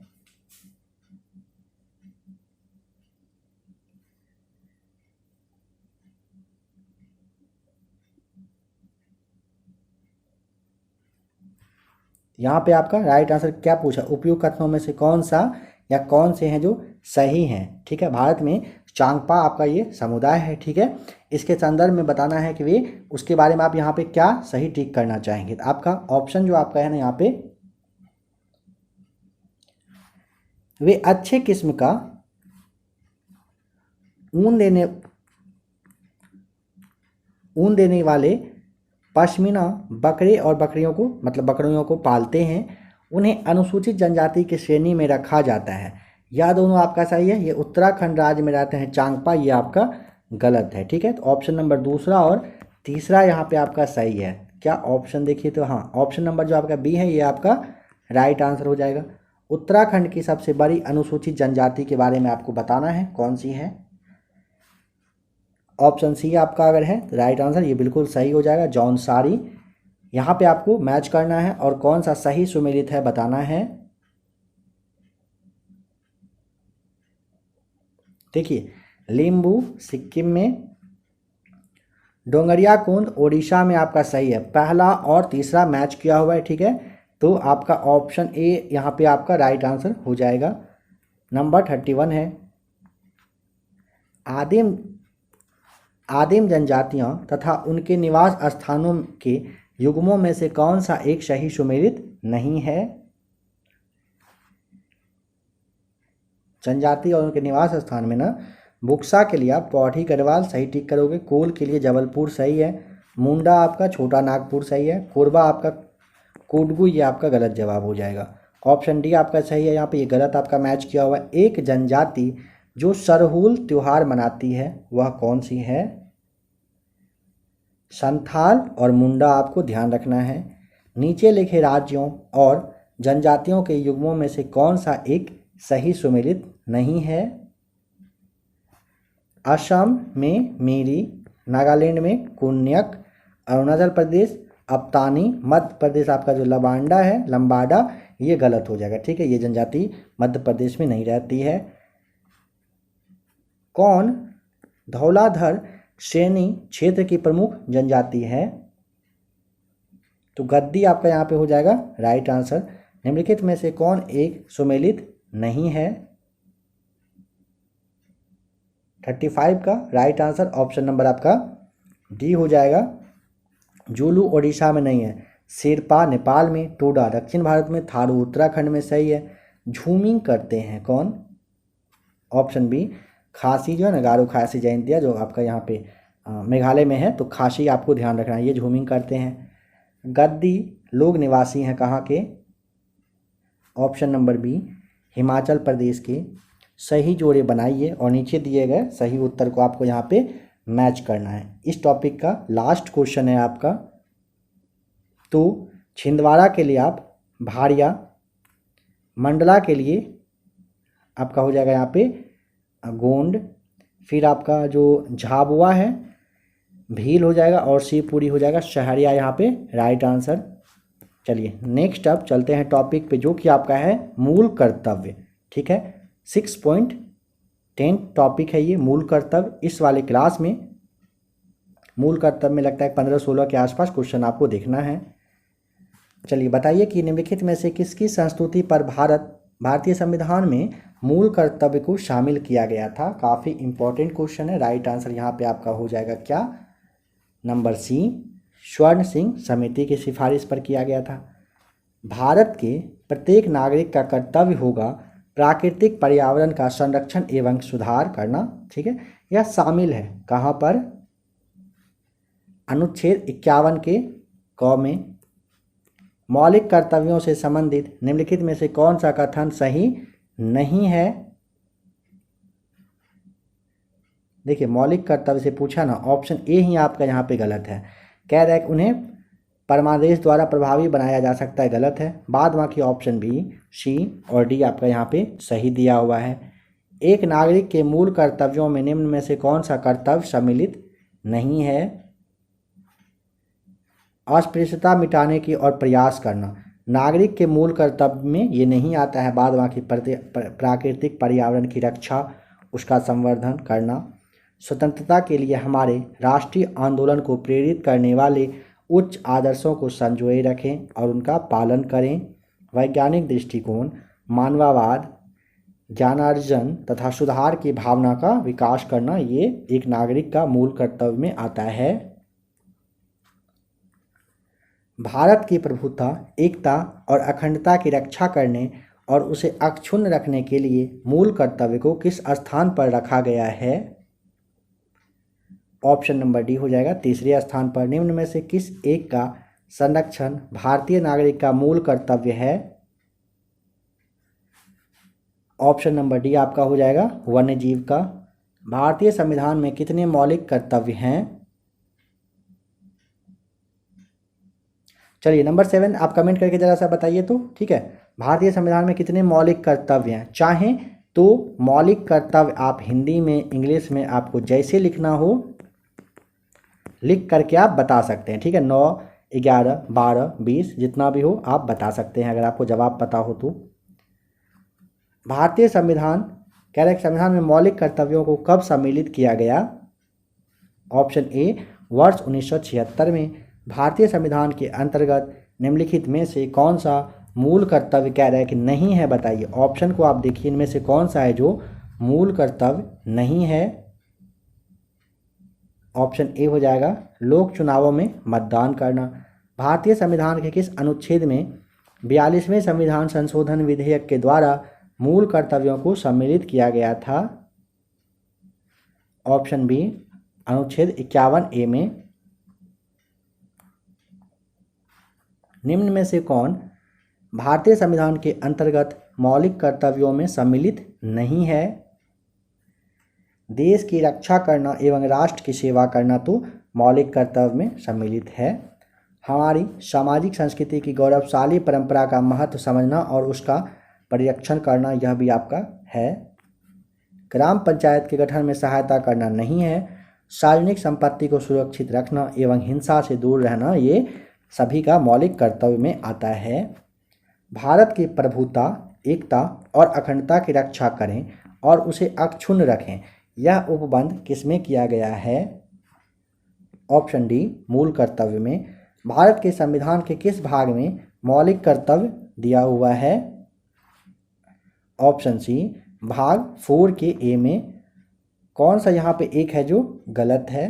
यहाँ पे आपका राइट आंसर क्या पूछा? उपयुक्त कथनों में से कौन सा या कौन से हैं जो सही हैं? ठीक है, भारत में चांगपा आपका ये समुदाय है, ठीक है। इसके संदर्भ में बताना है कि वे, उसके बारे में आप यहाँ पे क्या सही टिक करना चाहेंगे। तो आपका ऑप्शन जो आपका है ना यहाँ पे, वे अच्छे किस्म का ऊन देने वाले पश्मीना बकरे और बकरियों को, मतलब बकरियों को पालते हैं। उन्हें अनुसूचित जनजाति की श्रेणी में रखा जाता है। यह दोनों आपका सही है। ये उत्तराखंड राज्य में रहते हैं चांगपा, ये आपका गलत है, ठीक है। तो ऑप्शन नंबर दूसरा और तीसरा यहाँ पे आपका सही है। क्या ऑप्शन देखिए तो हाँ, ऑप्शन नंबर जो आपका बी है ये आपका राइट आंसर हो जाएगा। उत्तराखंड की सबसे बड़ी अनुसूचित जनजाति के बारे में आपको बताना है, कौन सी है? ऑप्शन सी आपका अगर है तो राइट आंसर ये बिल्कुल सही हो जाएगा, जौनसारी। यहाँ पे आपको मैच करना है और कौन सा सही सुमेलित है बताना है। देखिए, लिम्बू सिक्किम में, डोंगरिया कुंड ओडिशा में आपका सही है। पहला और तीसरा मैच किया हुआ है, ठीक है। तो आपका ऑप्शन ए यहाँ पे आपका राइट आंसर हो जाएगा। नंबर 31 है, आदिम आदिम जनजातियां तथा उनके निवास स्थानों के युग्मों में से कौन सा एक सही सुमेलित नहीं है। जनजाति और उनके निवास स्थान में ना, बुक्सा के लिए आप पौड़ी गढ़वाल सही टिक करोगे, कोल के लिए जबलपुर सही है, मुंडा आपका छोटा नागपुर सही है, कोरबा आपका कोडगू, ये आपका गलत जवाब हो जाएगा। ऑप्शन डी आपका सही है, यहाँ पे ये गलत आपका मैच किया हुआ है। एक जनजाति जो सरहुल त्योहार मनाती है वह कौन सी है। संथाल और मुंडा आपको ध्यान रखना है। नीचे लिखे राज्यों और जनजातियों के युग्मों में से कौन सा एक सही सुमेलित नहीं है। असम में मीरी, नागालैंड में कुन्यक, अरुणाचल प्रदेश अपतानी, मध्य प्रदेश आपका जो लबांडा है लंबाडा, ये गलत हो जाएगा, ठीक है। ये जनजाति मध्य प्रदेश में नहीं रहती है। कौन धौलाधर श्रेणी क्षेत्र की प्रमुख जनजाति है। तो गद्दी आपका यहाँ पे हो जाएगा राइट आंसर। निम्नलिखित में से कौन एक सुमेलित नहीं है। 35 का राइट आंसर ऑप्शन नंबर आपका डी हो जाएगा। जुलू ओडिशा में नहीं है, शेरपा नेपाल में, टोडा दक्षिण भारत में, थारू उत्तराखंड में सही है। झूमिंग करते हैं कौन। ऑप्शन बी खासी जो है ना, गारो खासी जयंतिया जो आपका यहाँ पे मेघालय में है, तो खासी आपको ध्यान रखना है, ये झूमिंग करते हैं। गद्दी लोग निवासी हैं कहाँ के। Option number B Himachal Pradesh के। सही जोड़े बनाइए और नीचे दिए गए सही उत्तर को आपको यहाँ पे मैच करना है। इस टॉपिक का लास्ट क्वेश्चन है आपका। तो छिंदवाड़ा के लिए आप भारिया, मंडला के लिए आपका हो जाएगा यहाँ पे गोंड, फिर आपका जो झाबुआ है भील हो जाएगा, और शिवपुरी हो जाएगा शहरिया यहाँ पे राइट आंसर। चलिए नेक्स्ट अब चलते हैं टॉपिक पे जो कि आपका है मूल कर्तव्य, ठीक है। 6.10 टॉपिक है ये मूल कर्तव्य। इस वाले क्लास में मूल कर्तव्य में लगता है 15-16 के आसपास क्वेश्चन आपको देखना है। चलिए बताइए कि निम्नलिखित में से किसकी संस्तुति पर भारतीय संविधान में मूल कर्तव्य को शामिल किया गया था। काफ़ी इंपॉर्टेंट क्वेश्चन है। राइट आंसर यहाँ पे आपका हो जाएगा क्या, नंबर सी, स्वर्ण सिंह समिति की सिफारिश पर किया गया था। भारत के प्रत्येक नागरिक का कर्तव्य होगा प्राकृतिक पर्यावरण का संरक्षण एवं सुधार करना, ठीक है। यह शामिल है कहाँ पर, अनुच्छेद 51 के क में। मौलिक कर्तव्यों से संबंधित निम्नलिखित में से कौन सा कथन सही नहीं है। देखिए मौलिक कर्तव्य से पूछा ना, ऑप्शन ए ही आपका यहाँ पे गलत है। कह रहा है कि उन्हें परमादेश द्वारा प्रभावी बनाया जा सकता है, गलत है। बाद बाकी ऑप्शन बी, सी और डी आपका यहाँ पे सही दिया हुआ है। एक नागरिक के मूल कर्तव्यों में निम्न में से कौन सा कर्तव्य सम्मिलित नहीं है। अस्पृश्यता मिटाने की और प्रयास करना नागरिक के मूल कर्तव्य में ये नहीं आता है। बाद बाकी प्राकृतिक पर्यावरण की रक्षा, उसका संवर्धन करना, स्वतंत्रता के लिए हमारे राष्ट्रीय आंदोलन को प्रेरित करने वाले उच्च आदर्शों को संजोए रखें और उनका पालन करें, वैज्ञानिक दृष्टिकोण, मानववाद, ज्ञानार्जन तथा सुधार की भावना का विकास करना, ये एक नागरिक का मूल कर्तव्य में आता है। भारत की प्रभुता, एकता और अखंडता की रक्षा करने और उसे अक्षुण्ण रखने के लिए मूल कर्तव्य को किस स्थान पर रखा गया है। ऑप्शन नंबर डी हो जाएगा तीसरे स्थान पर। निम्न में से किस एक का संरक्षण भारतीय नागरिक का मूल कर्तव्य है। ऑप्शन नंबर डी आपका हो जाएगा वन्य जीव का। भारतीय संविधान में कितने मौलिक कर्तव्य हैं। चलिए नंबर 7 आप कमेंट करके ज़रा सा बताइए तो, ठीक है। भारतीय संविधान में कितने मौलिक कर्तव्य हैं। चाहें तो मौलिक कर्तव्य आप हिंदी में, इंग्लिश में आपको जैसे लिखना हो लिख करके आप बता सकते हैं, ठीक है। 9, 11, 12, 20 जितना भी हो आप बता सकते हैं अगर आपको जवाब पता हो तो। भारतीय संविधान कह रहे संविधान में मौलिक कर्तव्यों को कब सम्मिलित किया गया। ऑप्शन ए वर्ष 1976 में भारतीय संविधान के अंतर्गत निम्नलिखित में से कौन सा मूल कर्तव्य कह रहा है कि नहीं है, बताइए। ऑप्शन को आप देखिए, इनमें से कौन सा है जो मूल कर्तव्य नहीं है। ऑप्शन ए हो जाएगा लोक चुनावों में मतदान करना। भारतीय संविधान के किस अनुच्छेद में 42वें संविधान संशोधन विधेयक के द्वारा मूल कर्तव्यों को सम्मिलित किया गया था? ऑप्शन बी अनुच्छेद 51A में। निम्न में से कौन भारतीय संविधान के अंतर्गत मौलिक कर्तव्यों में सम्मिलित नहीं है? देश की रक्षा करना एवं राष्ट्र की सेवा करना तो मौलिक कर्तव्य में सम्मिलित है। हमारी सामाजिक संस्कृति की गौरवशाली परंपरा का महत्व समझना और उसका परिरक्षण करना, यह भी आपका है। ग्राम पंचायत के गठन में सहायता करना नहीं है। सार्वजनिक संपत्ति को सुरक्षित रखना एवं हिंसा से दूर रहना, ये सभी का मौलिक कर्तव्य में आता है। भारत की प्रभुता, एकता और अखंडता की रक्षा करें और उसे अक्षुण्ण रखें, यह उपबंध किसमें किया गया है? ऑप्शन डी मूल कर्तव्य में। भारत के संविधान के किस भाग में मौलिक कर्तव्य दिया हुआ है? ऑप्शन सी भाग 4 के ए में। कौन सा यहाँ पे एक है जो गलत है?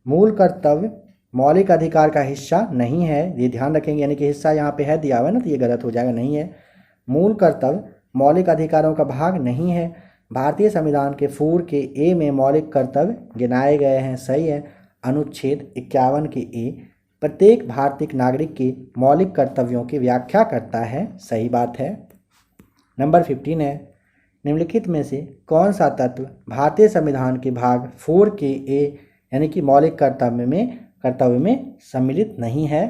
मूल कर्तव्य मौलिक अधिकार का हिस्सा नहीं है, ये ध्यान रखेंगे, यानी कि हिस्सा यहाँ पे है दिया हुआ है ना, तो ये गलत हो जाएगा, नहीं है। मूल कर्तव्य मौलिक अधिकारों का भाग नहीं है। भारतीय संविधान के 4 के ए में मौलिक कर्तव्य गिनाए गए हैं, सही है। अनुच्छेद 51 के ए प्रत्येक भारतीय नागरिक के मौलिक कर्तव्यों की व्याख्या करता है, सही बात है। नंबर 15 है, निम्नलिखित में से कौन सा तत्व भारतीय संविधान के भाग 4 के ए यानी कि मौलिक कर्तव्य में सम्मिलित नहीं है?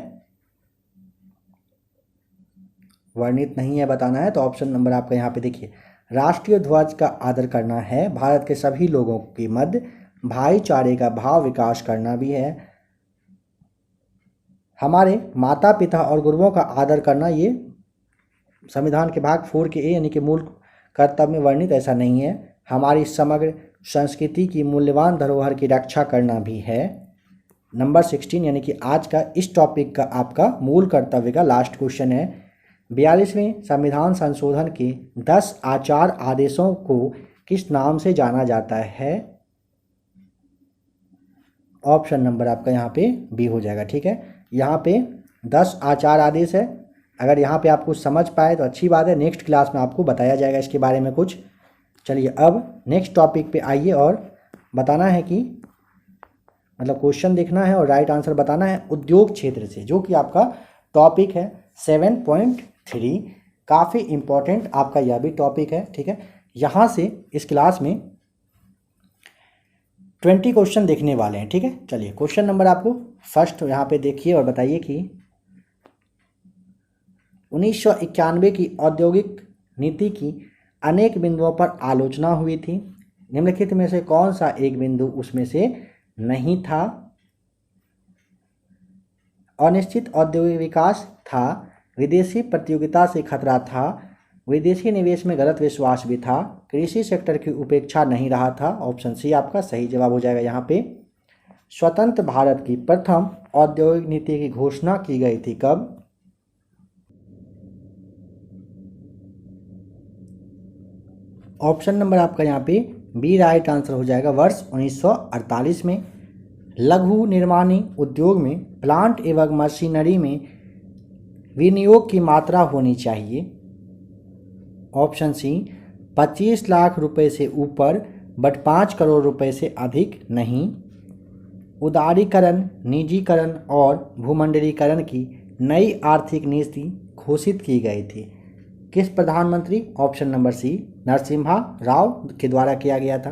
वर्णित नहीं है बताना है, तो ऑप्शन नंबर आपका यहाँ पे देखिए, राष्ट्रीय ध्वज का आदर करना है, भारत के सभी लोगों के मध्य भाईचारे का भाव विकास करना भी है, हमारे माता पिता और गुरुओं का आदर करना, ये संविधान के भाग 4 के ए यानी कि मूल कर्तव्य में वर्णित ऐसा नहीं है। हमारी समग्र संस्कृति की मूल्यवान धरोहर की रक्षा करना भी है। नंबर 16 यानी कि आज का इस टॉपिक का आपका मूल कर्तव्य का लास्ट क्वेश्चन है। 42वें संविधान संशोधन के 10 आचार आदेशों को किस नाम से जाना जाता है? ऑप्शन नंबर आपका यहाँ पे बी हो जाएगा, ठीक है। यहाँ पे 10 आचार आदेश है, अगर यहाँ पे आप कुछ समझ पाए तो अच्छी बात है, नेक्स्ट क्लास में आपको बताया जाएगा इसके बारे में कुछ। चलिए अब नेक्स्ट टॉपिक पे आइए और बताना है कि मतलब क्वेश्चन देखना है और राइट आंसर बताना है उद्योग क्षेत्र से, जो कि आपका टॉपिक है 7.3। काफ़ी इम्पोर्टेंट आपका यह भी टॉपिक है, ठीक है। यहाँ से इस क्लास में 20 क्वेश्चन देखने वाले हैं, ठीक है। चलिए क्वेश्चन नंबर आपको फर्स्ट यहाँ पे देखिए और बताइए कि 1991 की औद्योगिक नीति की अनेक बिंदुओं पर आलोचना हुई थी, निम्नलिखित में से कौन सा एक बिंदु उसमें से नहीं था? अनिश्चित औद्योगिक विकास था, विदेशी प्रतियोगिता से खतरा था, विदेशी निवेश में गलत विश्वास भी था, कृषि सेक्टर की उपेक्षा नहीं रहा था। ऑप्शन सी आपका सही जवाब हो जाएगा यहाँ पे। स्वतंत्र भारत की प्रथम औद्योगिक नीति की घोषणा की गई थी कब? ऑप्शन नंबर आपका यहाँ पे बी राइट आंसर हो जाएगा, वर्ष 1948 में। लघु निर्माणी उद्योग में प्लांट एवं मशीनरी में विनियोग की मात्रा होनी चाहिए। ऑप्शन सी 25 लाख रुपए से ऊपर बट 5 करोड़ रुपए से अधिक नहीं। उदारीकरण, निजीकरण और भूमंडलीकरण की नई आर्थिक नीति घोषित की गई थी, किस प्रधानमंत्री? Option number C Narasimha Rao के द्वारा किया गया था।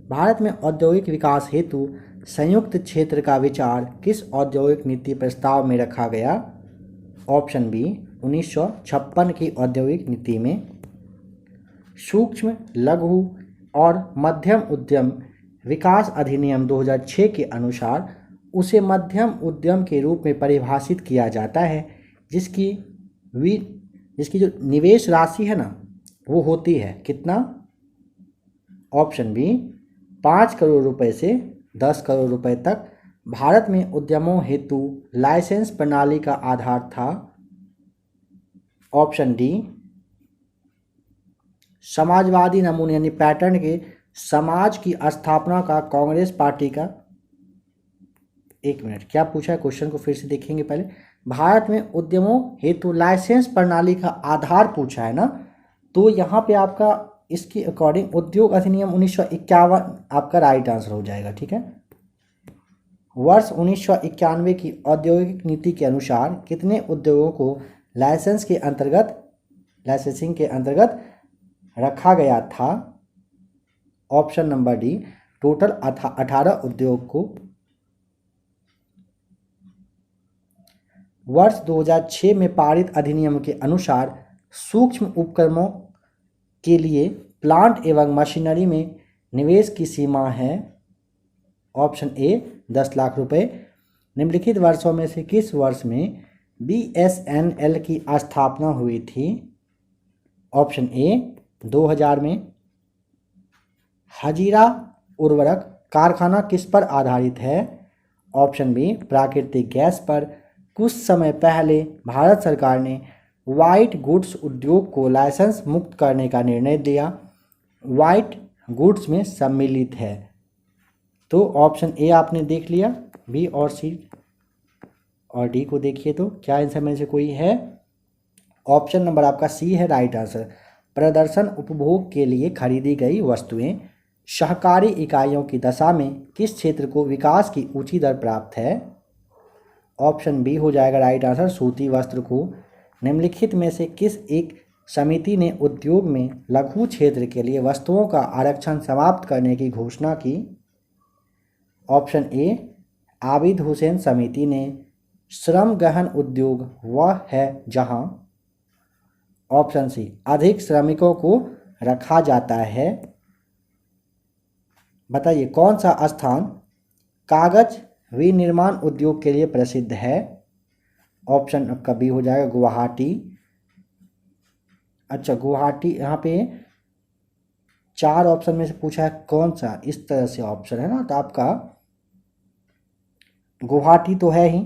भारत में औद्योगिक विकास हेतु संयुक्त क्षेत्र का विचार किस औद्योगिक नीति प्रस्ताव में रखा गया? ऑप्शन बी 1956 की औद्योगिक नीति में। सूक्ष्म, लघु और मध्यम उद्यम विकास अधिनियम 2006 के अनुसार उसे मध्यम उद्यम के रूप में परिभाषित किया जाता है जिसकी जो निवेश राशि है ना वो होती है कितना? ऑप्शन बी 5 करोड़ रुपए से 10 करोड़ रुपए तक। भारत में उद्यमों हेतु लाइसेंस प्रणाली का आधार था ऑप्शन डी समाजवादी नमूने यानी पैटर्न के समाज की स्थापना का कांग्रेस पार्टी का। एक मिनट, क्या पूछा है क्वेश्चन को फिर से देखेंगे पहले। भारत में उद्यमों हेतु लाइसेंस प्रणाली का आधार पूछा है ना, तो यहाँ पे आपका इसके अकॉर्डिंग उद्योग अधिनियम 1951 आपका राइट आंसर हो जाएगा। ठीक है, वर्ष 1991 की औद्योगिक नीति के अनुसार कितने उद्योगों को लाइसेंसिंग के अंतर्गत रखा गया था? ऑप्शन नंबर डी टोटल 18 उद्योग को। वर्ष 2006 में पारित अधिनियम के अनुसार सूक्ष्म उपक्रमों के लिए प्लांट एवं मशीनरी में निवेश की सीमा है ऑप्शन ए 10 लाख रुपए। निम्नलिखित वर्षों में से किस वर्ष में BSNL की स्थापना हुई थी? ऑप्शन ए 2000 में। हजीरा उर्वरक कारखाना किस पर आधारित है? ऑप्शन बी प्राकृतिक गैस पर। कुछ समय पहले भारत सरकार ने व्हाइट गुड्स उद्योग को लाइसेंस मुक्त करने का निर्णय दिया। व्हाइट गुड्स में सम्मिलित है। तो ऑप्शन ए आपने देख लिया, बी और सी और डी को देखिए तो क्या आंसर में से कोई है? ऑप्शन नंबर आपका सी है राइट आंसर। प्रदर्शन उपभोग के लिए खरीदी गई वस्तुएं। सहकारी इकाइयों की दशा में किस क्षेत्र को विकास की ऊंची दर प्राप्त है? ऑप्शन बी हो जाएगा राइट आंसर, सूती वस्त्र को। निम्नलिखित में से किस एक समिति ने उद्योग में लघु क्षेत्र के लिए वस्तुओं का आरक्षण समाप्त करने की घोषणा की? ऑप्शन ए आबिद हुसैन समिति ने। श्रम गहन उद्योग वह है जहां। ऑप्शन सी अधिक श्रमिकों को रखा जाता है। बताइए कौन सा स्थान कागज विनिर्माण उद्योग के लिए प्रसिद्ध है? ऑप्शन आपका बी हो जाएगा गुवाहाटी। अच्छा गुवाहाटी, यहाँ पे 4 ऑप्शन में से पूछा है कौन सा, इस तरह से ऑप्शन है ना, तो आपका गुवाहाटी तो है ही,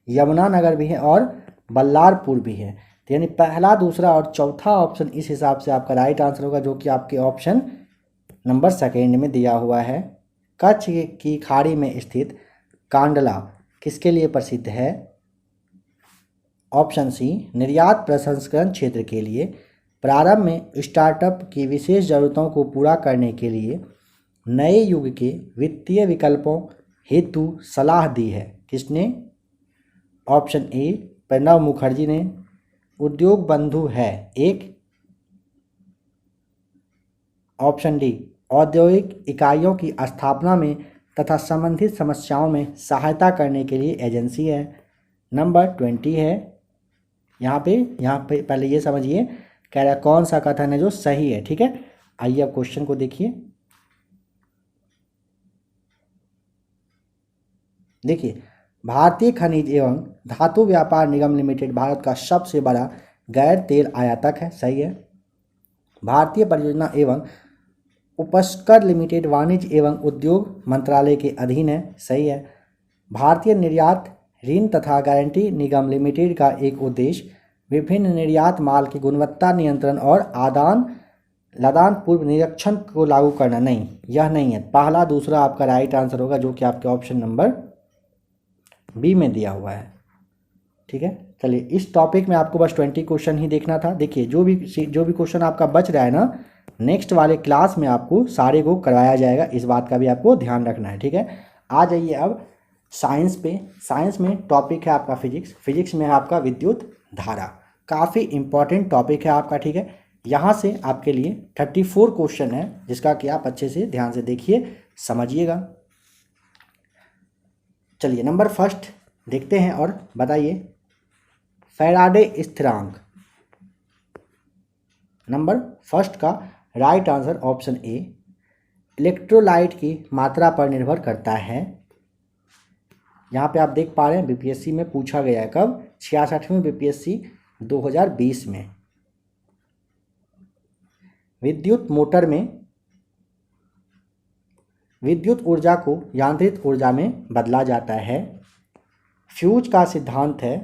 यमुनानगर भी है और बल्लारपुर भी है। तो यानी पहला, दूसरा और चौथा ऑप्शन इस हिसाब से आपका राइट आंसर होगा, जो कि आपके ऑप्शन नंबर सेकेंड में दिया हुआ है। कच्छ की खाड़ी में स्थित कांडला किसके लिए प्रसिद्ध है? ऑप्शन सी निर्यात प्रसंस्करण क्षेत्र के लिए। प्रारंभ में स्टार्टअप की विशेष ज़रूरतों को पूरा करने के लिए नए युग के वित्तीय विकल्पों हेतु सलाह दी है किसने? ऑप्शन ए प्रणब मुखर्जी ने। उद्योग बंधु है एक। ऑप्शन डी औद्योगिक इकाइयों की स्थापना में तथा संबंधित समस्याओं में सहायता करने के लिए एजेंसी है। नंबर 20 है। यहाँ पे पहले ये समझिए कह रहा है कौन सा कथन है जो सही है। ठीक है, आइए अब क्वेश्चन को देखिए। देखिए, भारतीय खनिज एवं धातु व्यापार निगम लिमिटेड भारत का सबसे बड़ा गैर तेल आयातक है, सही है। भारतीय परियोजना एवं उपस्कर लिमिटेड वाणिज्य एवं उद्योग मंत्रालय के अधीन है, सही है। भारतीय निर्यात ऋण तथा गारंटी निगम लिमिटेड का एक उद्देश्य विभिन्न निर्यात माल की गुणवत्ता नियंत्रण और आदान लदान पूर्व निरीक्षण को लागू करना। नहीं, यह नहीं है। पहला दूसरा आपका राइट आंसर होगा, जो कि आपके ऑप्शन नंबर बी में दिया हुआ है। ठीक है, चलिए इस टॉपिक में आपको बस 20 क्वेश्चन ही देखना था। देखिए जो भी क्वेश्चन आपका बच रहा है ना, नेक्स्ट वाले क्लास में आपको सारे को करवाया जाएगा, इस बात का भी आपको ध्यान रखना है। ठीक है, आ जाइए अब साइंस पे। साइंस में टॉपिक है आपका फिजिक्स। फिजिक्स में है आपका विद्युत धारा, काफ़ी इंपॉर्टेंट टॉपिक है आपका। ठीक है, यहाँ से आपके लिए 34 क्वेश्चन है, जिसका कि आप अच्छे से ध्यान से देखिए, समझिएगा। चलिए नंबर फर्स्ट देखते हैं और बताइए फैराडे स्थिरांक। नंबर फर्स्ट का right answer option A electrolyte की मात्रा पर निर्भर करता है। यहाँ पे आप देख पा रहे हैं बीपीएससी में पूछा गया है, कब? 66वें बीपीएससी 2020 में। विद्युत मोटर में विद्युत ऊर्जा को यांत्रिक ऊर्जा में बदला जाता है। फ्यूज का सिद्धांत है।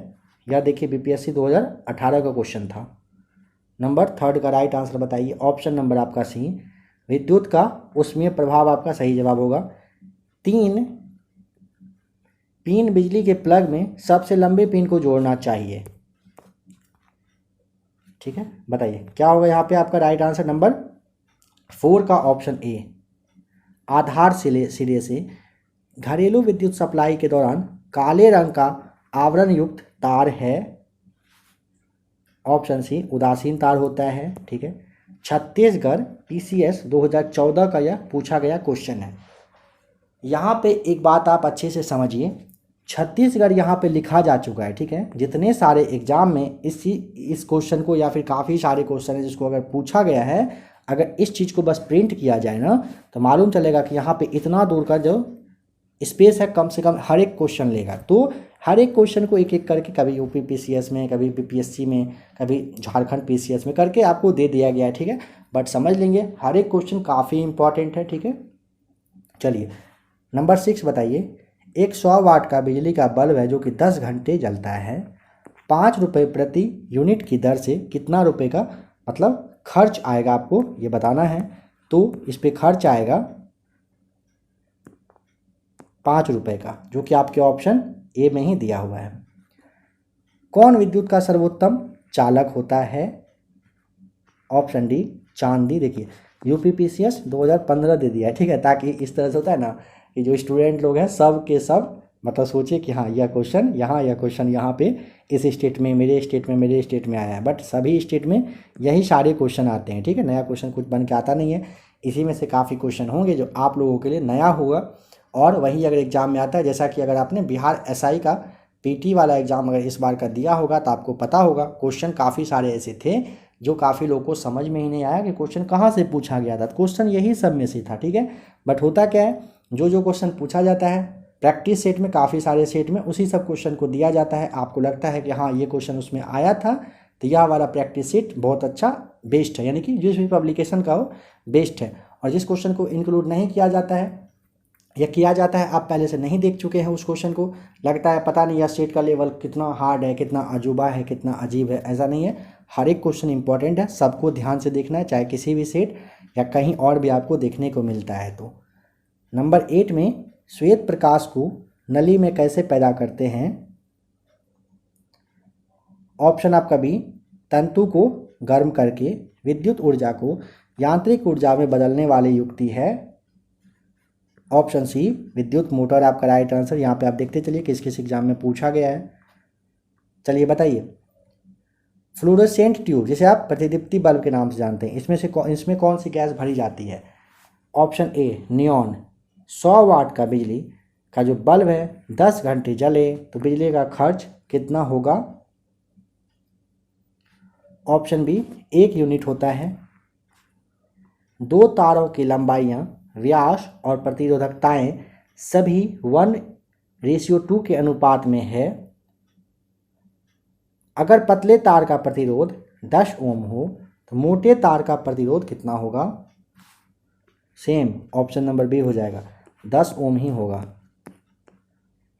यह देखिए बीपीएससी 2018 का क्वेश्चन था। नंबर 3 का राइट आंसर बताइए। ऑप्शन नंबर आपका सी, विद्युत का ऊष्मीय प्रभाव आपका सही जवाब होगा। 3, पिन बिजली के प्लग में सबसे लंबे पिन को जोड़ना चाहिए। ठीक है, बताइए क्या होगा यहाँ पे आपका राइट आंसर। नंबर 4 का ऑप्शन ए, आधार सिरे से घरेलू विद्युत सप्लाई के दौरान काले रंग का आवरण युक्त तार है। ऑप्शन सी, उदासीन तार होता है। ठीक है, छत्तीसगढ़ पीसीएस 2014 का यह पूछा गया क्वेश्चन है। यहाँ पे एक बात आप अच्छे से समझिए, छत्तीसगढ़ यहाँ पे लिखा जा चुका है। ठीक है, जितने सारे एग्जाम में इस क्वेश्चन को या फिर काफ़ी सारे क्वेश्चन है जिसको अगर पूछा गया है, अगर इस चीज़ को बस प्रिंट किया जाए ना तो मालूम चलेगा कि यहाँ पे इतना दूर का जो स्पेस है कम से कम हर एक क्वेश्चन लेगा। तो हर एक क्वेश्चन को एक एक करके कभी यूपी पीसीएस में, कभी बीपीएससी में, कभी झारखंड पीसीएस में करके आपको दे दिया गया है। ठीक है, बट समझ लेंगे हर एक क्वेश्चन काफ़ी इंपॉर्टेंट है। ठीक है, चलिए नंबर 6 बताइए। एक 100 वाट का बिजली का बल्ब है जो कि 10 घंटे जलता है। 5 रुपये प्रति यूनिट की दर से कितना रुपए का मतलब खर्च आएगा, आपको ये बताना है। तो इस पे खर्च आएगा 5 रुपये का, जो कि आपके ऑप्शन ए में ही दिया हुआ है। कौन विद्युत का सर्वोत्तम चालक होता है? ऑप्शन डी, चांदी। देखिए यूपीपीसीएस 2015 दे दिया है। ठीक है, ताकि इस तरह से होता है ना कि जो स्टूडेंट लोग हैं सब के सब मतलब सोचे कि हाँ यह क्वेश्चन यहाँ, यह क्वेश्चन यहाँ पे इस स्टेट में, मेरे स्टेट में, मेरे स्टेट में आया है। बट सभी स्टेट में यही सारे क्वेश्चन आते हैं। ठीक है, नया क्वेश्चन कुछ बन के आता नहीं है। इसी में से काफ़ी क्वेश्चन होंगे जो आप लोगों के लिए नया होगा और वही अगर एग्जाम में आता है। जैसा कि अगर आपने बिहार एसआई का पीटी वाला एग्जाम अगर इस बार का दिया होगा तो आपको पता होगा क्वेश्चन काफ़ी सारे ऐसे थे जो काफ़ी लोगों को समझ में ही नहीं आया कि क्वेश्चन कहाँ से पूछा गया था। क्वेश्चन यही सब में से था। ठीक है, बट होता क्या है, जो क्वेश्चन पूछा जाता है प्रैक्टिस सेट में, काफ़ी सारे सेट में उसी सब क्वेश्चन को दिया जाता है। आपको लगता है कि हाँ ये क्वेश्चन उसमें आया था तो यह वाला प्रैक्टिस सेट बहुत अच्छा बेस्ट है, यानी कि जिस भी पब्लिकेशन का हो बेस्ट है। और जिस क्वेश्चन को इंक्लूड नहीं किया जाता है या किया जाता है, आप पहले से नहीं देख चुके हैं उस क्वेश्चन को, लगता है पता नहीं यह सेट का लेवल कितना हार्ड है, कितना अजूबा है, कितना अजीब है। ऐसा नहीं है, हर एक क्वेश्चन इंपॉर्टेंट है, सबको ध्यान से देखना है, चाहे किसी भी सेट या कहीं और भी आपको देखने को मिलता है। तो नंबर 8 में श्वेत प्रकाश को नली में कैसे पैदा करते हैं? ऑप्शन आपका बी, तंतु को गर्म करके। विद्युत ऊर्जा को यांत्रिक ऊर्जा में बदलने वाली युक्ति है। ऑप्शन सी, विद्युत मोटर आपका राइट आंसर। यहाँ पे आप देखते चलिए किस किस एग्जाम में पूछा गया है। चलिए बताइए, फ्लोरोसेंट ट्यूब जिसे आप प्रतिदीप्ति बल्ब के नाम से जानते हैं, इसमें कौन सी गैस भरी जाती है? Option A, neon. 100 वाट का बिजली का जो बल्ब है 10 घंटे जले तो बिजली का खर्च कितना होगा? ऑप्शन बी, 1 यूनिट होता है। 2 तारों की लंबाइयाँ, व्यास और प्रतिरोधकताएं सभी 1:2 के अनुपात में है। अगर पतले तार का प्रतिरोध 10 ओम हो तो मोटे तार का प्रतिरोध कितना होगा? सेम, ऑप्शन नंबर बी हो जाएगा, 10 ओम ही होगा।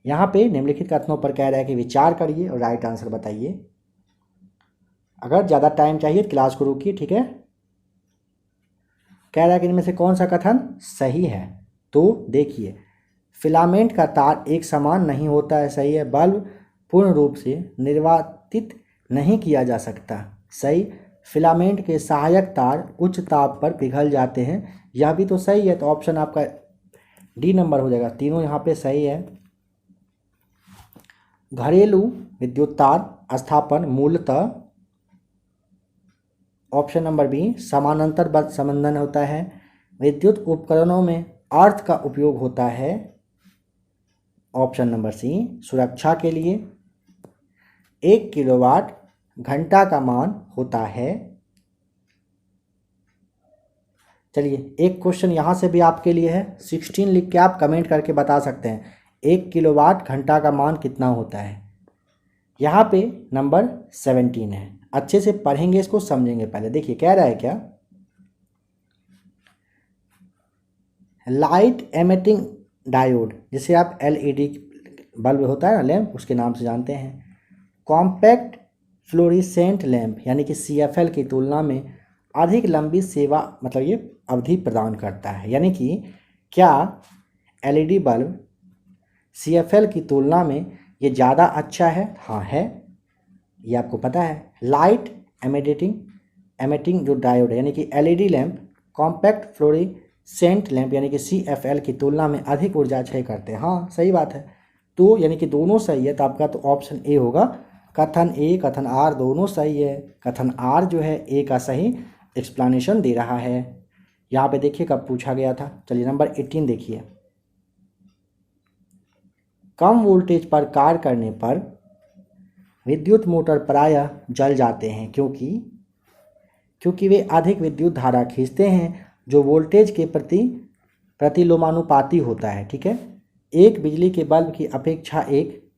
यहाँ पे निम्नलिखित कथनों पर कह रहा है कि विचार करिए और राइट आंसर बताइए। अगर ज़्यादा टाइम चाहिए तो क्लास को रोकिए। ठीक है, कह रहा है कि इनमें से कौन सा कथन सही है? तो देखिए, फिलामेंट का तार एक समान नहीं होता है, सही है। बल्ब पूर्ण रूप से निर्वातित नहीं किया जा सकता, सही। फिलामेंट के सहायक तार उच्च ताप पर पिघल जाते हैं, यह भी तो सही है। तो ऑप्शन आपका डी नंबर हो जाएगा, तीनों यहाँ पे सही है। घरेलू विद्युत तार स्थापन मूलतः, ऑप्शन नंबर बी, समानांतर बद्ध संबंधन होता है। विद्युत उपकरणों में अर्थ का उपयोग होता है। ऑप्शन नंबर सी, सुरक्षा के लिए। 1 किलोवाट घंटा का मान होता है। चलिए एक क्वेश्चन यहाँ से भी आपके लिए है, 16 लिख के आप कमेंट करके बता सकते हैं 1 किलोवाट घंटा का मान कितना होता है। यहाँ पे नंबर 17 है, अच्छे से पढ़ेंगे इसको, समझेंगे। पहले देखिए क्या रहा है, क्या लाइट एमिटिंग डायोड, जिसे आप एलईडी बल्ब होता है ना लैंप, उसके नाम से जानते हैं। कॉम्पैक्ट फ्लोरिसेंट लैंप यानी कि सीएफएल की तुलना में अधिक लंबी सेवा मतलब ये अवधि प्रदान करता है। यानी कि क्या एलईडी बल्ब सीएफएल की तुलना में ये ज़्यादा अच्छा है? हाँ है, ये आपको पता है। लाइट एमिटिंग जो डायोड है यानी कि LED lamp compact fluorescent lamp यानी कि सीएफएल की तुलना में अधिक ऊर्जा क्षय करते हैं। हाँ सही बात है, तो यानी कि दोनों सही है, तो आपका तो ऑप्शन ए होगा। कथन ए कथन आर दोनों सही है। कथन आर जो है ए का सही एक्सप्लेनेशन दे रहा है। यहाँ पे देखिए कब पूछा गया था। चलिए नंबर 18 देखिए। कम वोल्टेज पर कार्य करने पर विद्युत मोटर प्रायः जल जाते हैं क्योंकि वे अधिक विद्युत धारा खींचते हैं जो वोल्टेज के प्रति प्रतिलोमानुपाती होता है। ठीक है, एक बिजली के बल्ब की अपेक्षा एक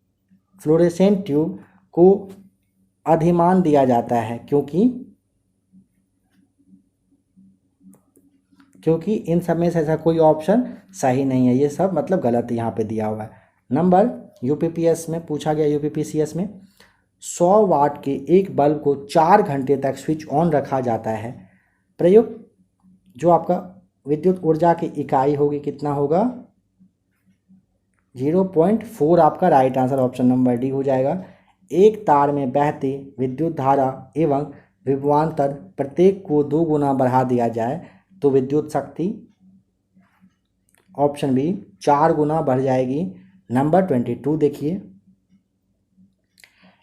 फ्लोरेसेंट ट्यूब को अधिमान दिया जाता है क्योंकि इन सब में से ऐसा कोई ऑप्शन सही नहीं है, ये सब मतलब गलत यहाँ पे दिया हुआ है। नंबर यूपीपीएस में पूछा गया, यूपीपीसीएस में 100 वाट के एक बल्ब को 4 घंटे तक स्विच ऑन रखा जाता है। प्रयुक्त जो आपका विद्युत ऊर्जा की इकाई होगी कितना होगा? 0.4 आपका right answer option number D हो जाएगा। एक तार में बहती विद्युत धारा एवं विभवांतर प्रत्येक को 2 गुना बढ़ा दिया जाए तो विद्युत शक्ति ऑप्शन बी 4 गुना बढ़ जाएगी। नंबर 22 देखिए,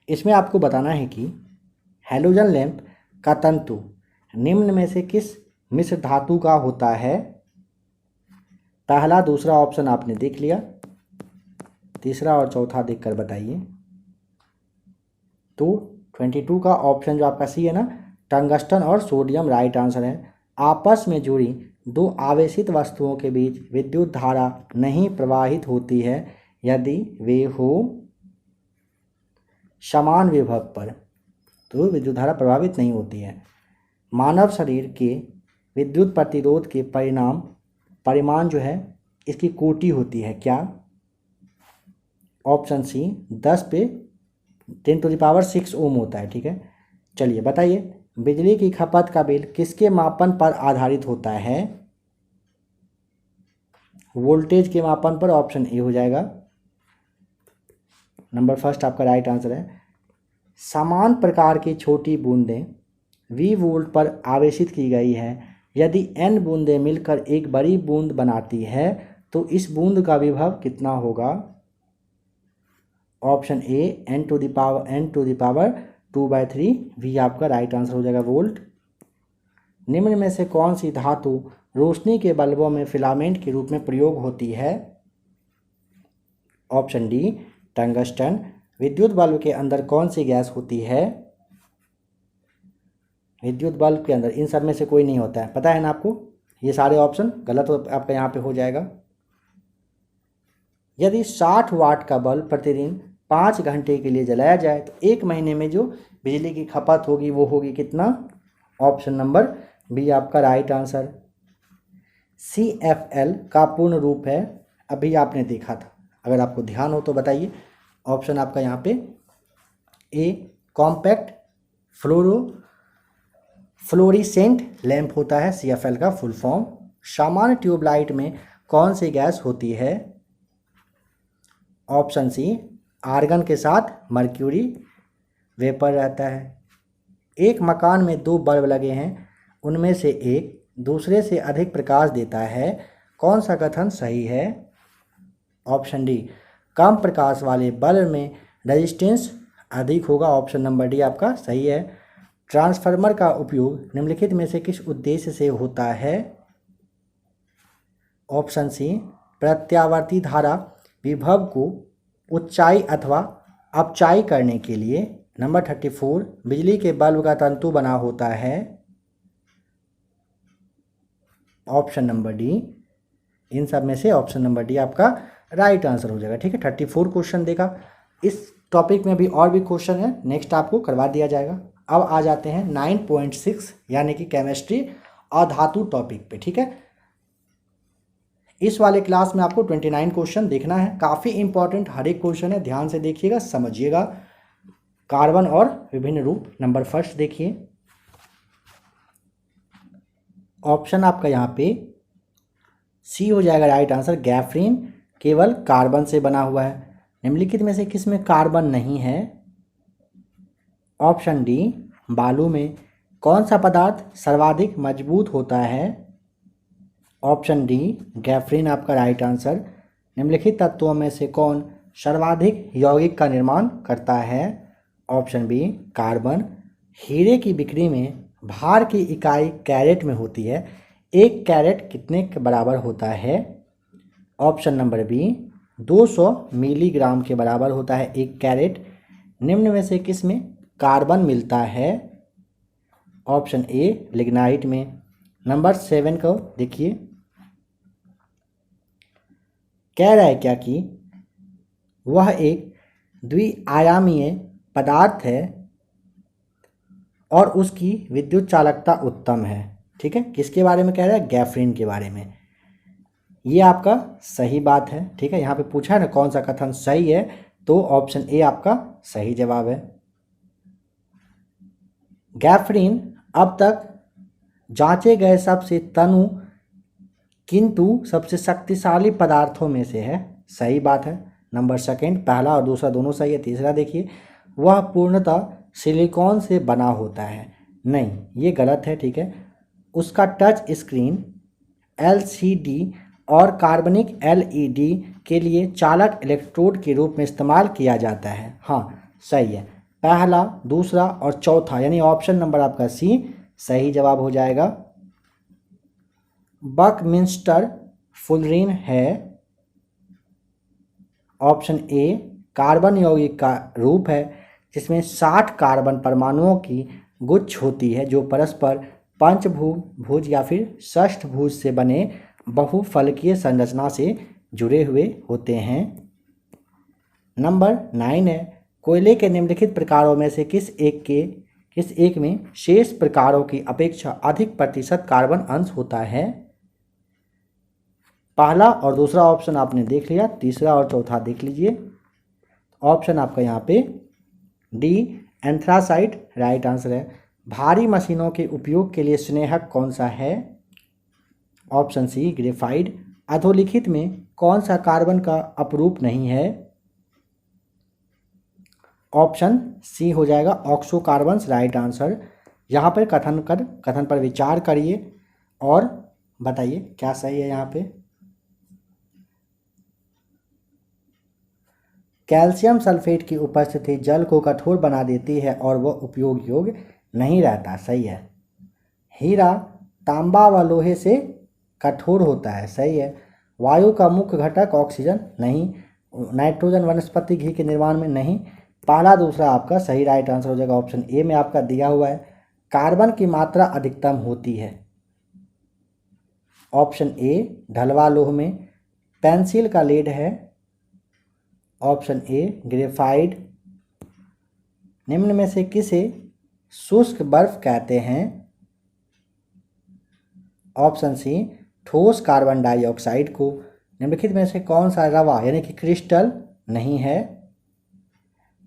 इसमें आपको बताना है कि हैलोजन लैंप का तंतु निम्न में से किस मिश्र धातु का होता है? पहला दूसरा ऑप्शन आपने देख लिया, तीसरा और चौथा देखकर बताइए। तो 22 का ऑप्शन जो आपका सी है ना, टंगस्टन और सोडियम राइट आंसर है। आपस में जुड़ी दो आवेशित वस्तुओं के बीच विद्युत धारा नहीं प्रवाहित होती है यदि वे हो समान विभव पर, तो विद्युत धारा प्रभावित नहीं होती है। मानव शरीर के विद्युत प्रतिरोध के परिमाण जो है इसकी कोटि होती है क्या? ऑप्शन सी 10 पे 10⁶ ओम होता है। ठीक है, चलिए बताइए बिजली की खपत का बिल किसके मापन पर आधारित होता है? वोल्टेज के मापन पर, ऑप्शन ए हो जाएगा। नंबर फर्स्ट आपका राइट आंसर है। समान प्रकार की छोटी बूंदें V वोल्ट पर आवेशित की गई है। यदि n बूंदें मिलकर एक बड़ी बूंद बनाती है तो इस बूंद का विभव कितना होगा? ऑप्शन ए n⁻² 2/3 V आपका राइट आंसर हो जाएगा वोल्ट। निम्न में से कौन सी धातु रोशनी के बल्बों में फिलामेंट के रूप में प्रयोग होती है? Option D tungsten. विद्युत बल्ब के अंदर कौन सी गैस होती है? विद्युत बल्ब के अंदर इन सब में से कोई नहीं होता है, पता है ना आपको। ये सारे ऑप्शन गलत आपका यहाँ पे हो जाएगा। यदि 60 वाट का बल्ब प्रतिदिन 5 घंटे के लिए जलाया जाए तो एक महीने में जो बिजली की खपत होगी वो होगी कितना? ऑप्शन नंबर बी आपका राइट आंसर। CFL का पूर्ण रूप है, अभी आपने देखा था, अगर आपको ध्यान हो तो बताइए। ऑप्शन आपका यहाँ पे ए कॉम्पैक्ट फ्लोरिसेंट लैंप होता है, CFL का फुल फॉर्म। सामान्य ट्यूबलाइट में कौन सी गैस होती है? ऑप्शन सी आर्गन के साथ मर्क्यूरी वेपर रहता है। एक मकान में 2 बल्ब लगे हैं, उनमें से एक दूसरे से अधिक प्रकाश देता है, कौन सा कथन सही है? ऑप्शन डी कम प्रकाश वाले बल्ब में रेजिस्टेंस अधिक होगा, ऑप्शन नंबर डी आपका सही है। ट्रांसफार्मर का उपयोग निम्नलिखित में से किस उद्देश्य से होता है? ऑप्शन सी प्रत्यावर्ती धारा विभव को उच्चाई अथवा अपचाई करने के लिए। नंबर 34 बिजली के बल्ब का तंतु बना होता है, ऑप्शन नंबर डी। इन सब में से ऑप्शन नंबर डी आपका राइट आंसर हो जाएगा। ठीक है, 34 क्वेश्चन देखा। इस टॉपिक में भी और भी क्वेश्चन है, नेक्स्ट आपको करवा दिया जाएगा। अब आ जाते हैं 9.6 यानी कि केमिस्ट्री और धातु टॉपिक पे। ठीक है, इस वाले क्लास में आपको 29 क्वेश्चन देखना है, काफ़ी इंपॉर्टेंट हर एक क्वेश्चन है, ध्यान से देखिएगा, समझिएगा। कार्बन और विभिन्न रूप। नंबर फर्स्ट देखिए, ऑप्शन आपका यहाँ पे सी हो जाएगा राइट आंसर। गैफ्रीन केवल कार्बन से बना हुआ है। निम्नलिखित में से किस में कार्बन नहीं है? ऑप्शन डी बालू में। कौन सा पदार्थ सर्वाधिक मजबूत होता है? ऑप्शन डी गैफ्रीन आपका राइट आंसर। निम्नलिखित तत्वों में से कौन सर्वाधिक यौगिक का निर्माण करता है? Option B carbon. हीरे की बिक्री में भार की इकाई कैरेट में होती है, एक कैरेट कितने के बराबर होता है? ऑप्शन नंबर बी 200 मिलीग्राम के बराबर होता है एक कैरेट। निम्न में से किस में कार्बन मिलता है? ऑप्शन ए लिग्नाइट में। नंबर 7 को देखिए, कह रहा है क्या कि वह एक द्विआयामीय पदार्थ है और उसकी विद्युत चालकता उत्तम है। ठीक है, किसके बारे में कह रहा है? गैफ्रीन के बारे में। ये आपका सही बात है। ठीक है, यहाँ पे पूछा है ना कौन सा कथन सही है, तो ऑप्शन ए आपका सही जवाब है। गैफ्रीन अब तक जांचे गए सबसे तनु किंतु सबसे शक्तिशाली पदार्थों में से है। सही बात है। नंबर सेकंड, पहला और दूसरा दोनों सही है। तीसरा देखिए, वह पूर्णतः सिलिकॉन से बना होता है। नहीं, ये गलत है। ठीक है, उसका टच स्क्रीन LCD और कार्बनिक LED के लिए चालक इलेक्ट्रोड के रूप में इस्तेमाल किया जाता है। हाँ सही है। पहला, दूसरा और चौथा यानी ऑप्शन नंबर आपका सी सही जवाब हो जाएगा। बकमिंस्टर फुलरीन है। ऑप्शन ए कार्बन यौगिक का रूप है जिसमें 60 कार्बन परमाणुओं की गुच्छ होती है जो परस्पर पंचभुज या फिर षष्ठभुज से बने बहुफलकीय संरचना से जुड़े हुए होते हैं। नंबर 9 है, कोयले के निम्नलिखित प्रकारों में से किस एक में शेष प्रकारों की अपेक्षा अधिक प्रतिशत कार्बन अंश होता है? पहला और दूसरा ऑप्शन आपने देख लिया, तीसरा और चौथा देख लीजिए। ऑप्शन आपका यहाँ पे डी एंथ्रासाइट राइट आंसर है। भारी मशीनों के उपयोग के लिए स्नेहक कौन सा है? ऑप्शन सी ग्रेफाइट। अधोलिखित में कौन सा कार्बन का अपरूप नहीं है? ऑप्शन सी हो जाएगा ऑक्सो कार्बन राइट आंसर। यहाँ पर कथन पर विचार करिए और बताइए क्या सही है। यहाँ पे कैल्शियम सल्फेट की उपस्थिति जल को कठोर बना देती है और वह उपयोग योग्य नहीं रहता। सही है। हीरा तांबा व लोहे से कठोर होता है। सही है। वायु का मुख्य घटक ऑक्सीजन नहीं। नाइट्रोजन वनस्पति घी के निर्माण में नहीं। पहला दूसरा आपका सही राइट आंसर हो जाएगा। ऑप्शन ए में आपका दिया हुआ है कार्बन की मात्रा अधिकतम होती है। ऑप्शन ए ढलवा लोह में। पेंसिल का लेड है। Option A graphite. निम्न में से किसे शुष्क बर्फ कहते हैं? ऑप्शन सी ठोस कार्बन डाइऑक्साइड को। निम्नलिखित में से कौन सा रवा यानी कि क्रिस्टल नहीं है?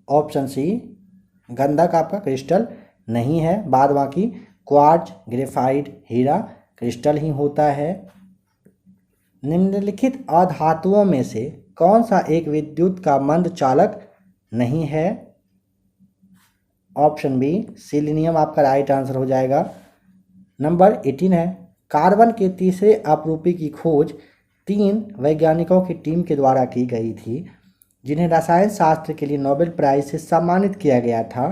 ऑप्शन सी गंधक आपका क्रिस्टल नहीं है। बाद बाकी क्वार्ट्ज, ग्रेफाइट, हीरा क्रिस्टल ही होता है। निम्नलिखित अधातुओं में से कौन सा एक विद्युत का मंद चालक नहीं है? ऑप्शन बी सिलीनियम आपका राइट आंसर हो जाएगा। नंबर 18 है, कार्बन के तीसरे अपरूपी की खोज 3 वैज्ञानिकों की टीम के द्वारा की गई थी जिन्हें रसायन शास्त्र के लिए नोबेल प्राइज से सम्मानित किया गया था।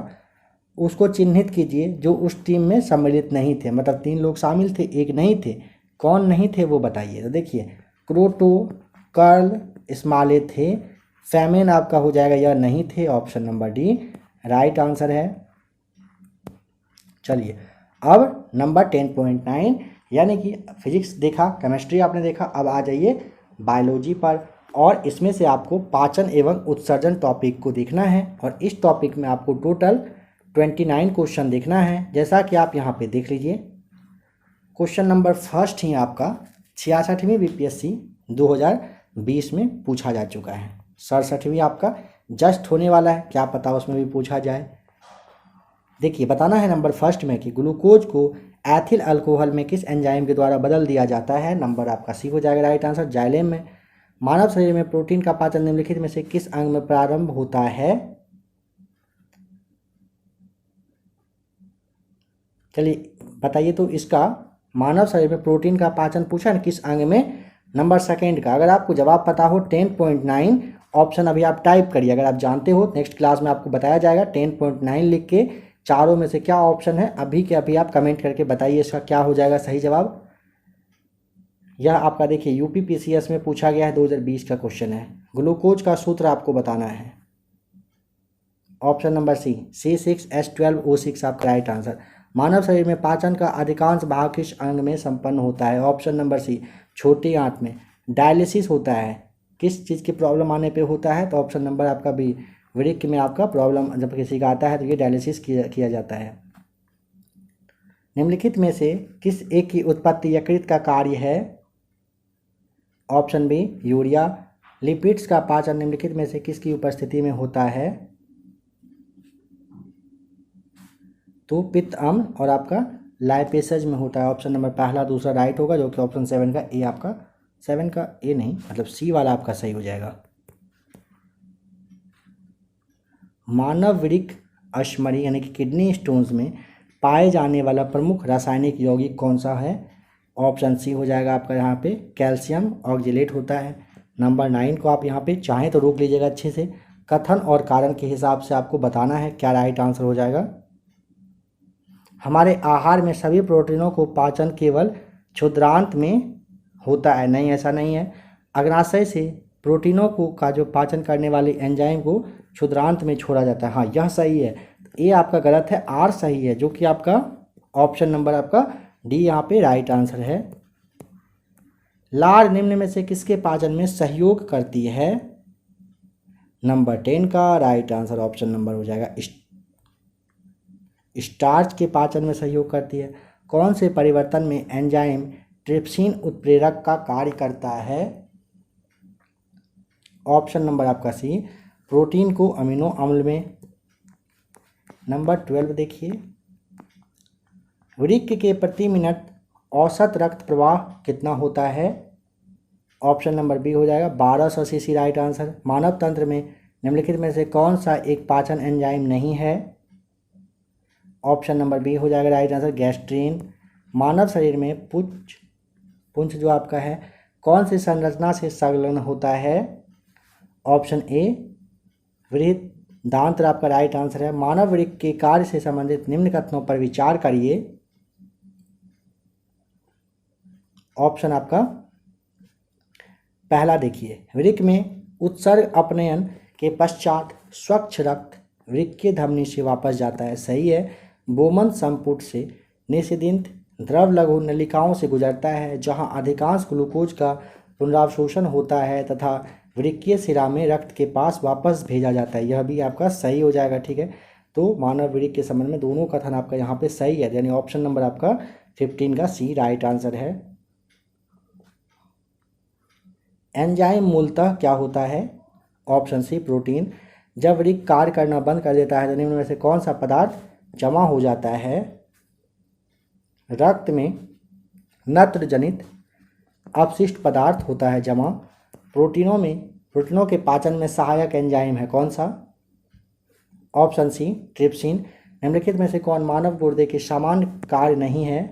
उसको चिन्हित कीजिए जो उस टीम में सम्मिलित नहीं थे। मतलब 3 लोग शामिल थे, एक नहीं थे। कौन नहीं थे वो बताइए। तो देखिए क्रोटो, कर्ल, स्माले थे। फेमेन आपका हो जाएगा, यह नहीं थे। Option number D right answer है। चलिए अब नंबर 10.9 यानी कि फिजिक्स देखा, केमिस्ट्री आपने देखा, अब आ जाइए बायोलॉजी पर। और इसमें से आपको पाचन एवं उत्सर्जन टॉपिक को देखना है और इस टॉपिक में आपको टोटल 29 क्वेश्चन देखना है। जैसा कि आप यहाँ पे देख लीजिए, क्वेश्चन नंबर फर्स्ट ही आपका 66वीं BPSC 2020 में पूछा जा चुका है। 67वीं आपका जस्ट होने वाला है, क्या पता उसमें भी पूछा जाए। देखिए बताना है नंबर फर्स्ट में कि ग्लूकोज को एथिल अल्कोहल में किस एंजाइम के द्वारा बदल दिया जाता है। नंबर आपका सी हो जाएगा राइट आंसर, जाइलेम में। मानव शरीर में प्रोटीन का पाचन निम्नलिखित में से किस अंग में प्रारंभ होता है। चलिए बताइए तो इसका, मानव शरीर में प्रोटीन का पाचन पूछा ना किस अंग में, नंबर सेकेंड का। अगर आपको जवाब पता हो 10.9 ऑप्शन अभी आप टाइप करिए, अगर आप जानते हो नेक्स्ट क्लास में आपको बताया जाएगा। 10.9 लिख के चारों में से क्या ऑप्शन है अभी के अभी आप कमेंट करके बताइए इसका क्या हो जाएगा सही जवाब। यह आपका देखिए यूपीपीसीएस में पूछा गया है, 2020 का क्वेश्चन है। ग्लूकोज का सूत्र आपको बताना है। ऑप्शन नंबर सी C6H12O6 आपका राइट आंसर। मानव शरीर में पाचन का अधिकांश भाग किस अंग में संपन्न होता है। ऑप्शन नंबर सी छोटी आंत में। डायलिसिस होता है किस चीज़ की प्रॉब्लम आने पे होता है, तो ऑप्शन नंबर आपका बी वृक्क में आपका प्रॉब्लम जब किसी का आता है तो ये डायलिसिस किया जाता है। निम्नलिखित में से किस एक की उत्पत्ति यकृत का कार्य है। Option B urea. लिपिड्स का पाचन निम्नलिखित में से किसकी उपस्थिति में होता है, तो पित्त अम्ल और आपका लाइपेसेज में होता है। ऑप्शन नंबर पहला दूसरा राइट होगा, जो कि ऑप्शन 7 का ए आपका, 7 का ए नहीं मतलब सी वाला आपका सही हो जाएगा। मानव वृक्क अश्मरी यानी कि किडनी स्टोन्स में पाए जाने वाला प्रमुख रासायनिक यौगिक कौन सा है। ऑप्शन सी हो जाएगा आपका यहाँ पे कैल्शियम ऑक्जेलेट होता है। नंबर 9 को आप यहाँ पे चाहें तो रोक लीजिएगा अच्छे से। कथन और कारण के हिसाब से आपको बताना है क्या राइट आंसर हो जाएगा। हमारे आहार में सभी प्रोटीनों को पाचन केवल क्षुद्रांत में होता है, नहीं ऐसा नहीं है। अग्नाशय से प्रोटीनों को का जो पाचन करने वाली एंजाइम को क्षुद्रांत में छोड़ा जाता है, हाँ यह सही है। ए आपका गलत है, आर सही है, जो कि आपका ऑप्शन नंबर आपका डी यहाँ पे राइट आंसर है। लार निम्न में से किसके पाचन में सहयोग करती है। नंबर 10 का राइट आंसर ऑप्शन नंबर हो जाएगा स्टार्च के पाचन में सहयोग करती है। कौन से परिवर्तन में एंजाइम ट्रिप्सिन उत्प्रेरक का कार्य करता है। ऑप्शन नंबर आपका सी प्रोटीन को अमीनो अम्ल में। नंबर 12 देखिए, वृक्क के प्रति मिनट औसत रक्त प्रवाह कितना होता है। ऑप्शन नंबर बी हो जाएगा 1200 सीसी राइट आंसर। मानव तंत्र में निम्नलिखित में से कौन सा एक पाचन एंजाइम नहीं है। ऑप्शन नंबर बी हो जाएगा राइट आंसर गैस्ट्रीन। मानव शरीर में पुंछ जो आपका है कौन सी संरचना से संलग्न होता है। ऑप्शन ए वृहद दांत्र आपका राइट आंसर है। मानव वृक्क के कार्य से संबंधित निम्न कथनों पर विचार करिए। ऑप्शन आपका पहला देखिए, वृक्क में उत्सर्ग अपनयन के पश्चात स्वच्छ रक्त वृक्क के धमनी से वापस जाता है, सही है। बोमन संपुट से निषेधित द्रव लघु नलिकाओं से गुजरता है जहां अधिकांश ग्लूकोज का पुनरावशोषण होता है तथा वृक्कीय शिरा में रक्त के पास वापस भेजा जाता है, यह भी आपका सही हो जाएगा। ठीक है, तो मानव वृक्क के संबंध में दोनों कथन आपका यहाँ पे सही है, यानी ऑप्शन नंबर आपका 15 का सी राइट आंसर है। एंजाइम मूलतः क्या होता है। Option C protein. जब वृक्क कार्य करना बंद कर देता है तो निम्न में से कौन सा पदार्थ जमा हो जाता है। रक्त में नत्र जनित अपशिष्ट पदार्थ होता है जमा। प्रोटीनों के पाचन में सहायक एंजाइम है कौन सा। Option C trypsin. निम्नलिखित में से कौन मानव गुर्दे के समान कार्य नहीं है।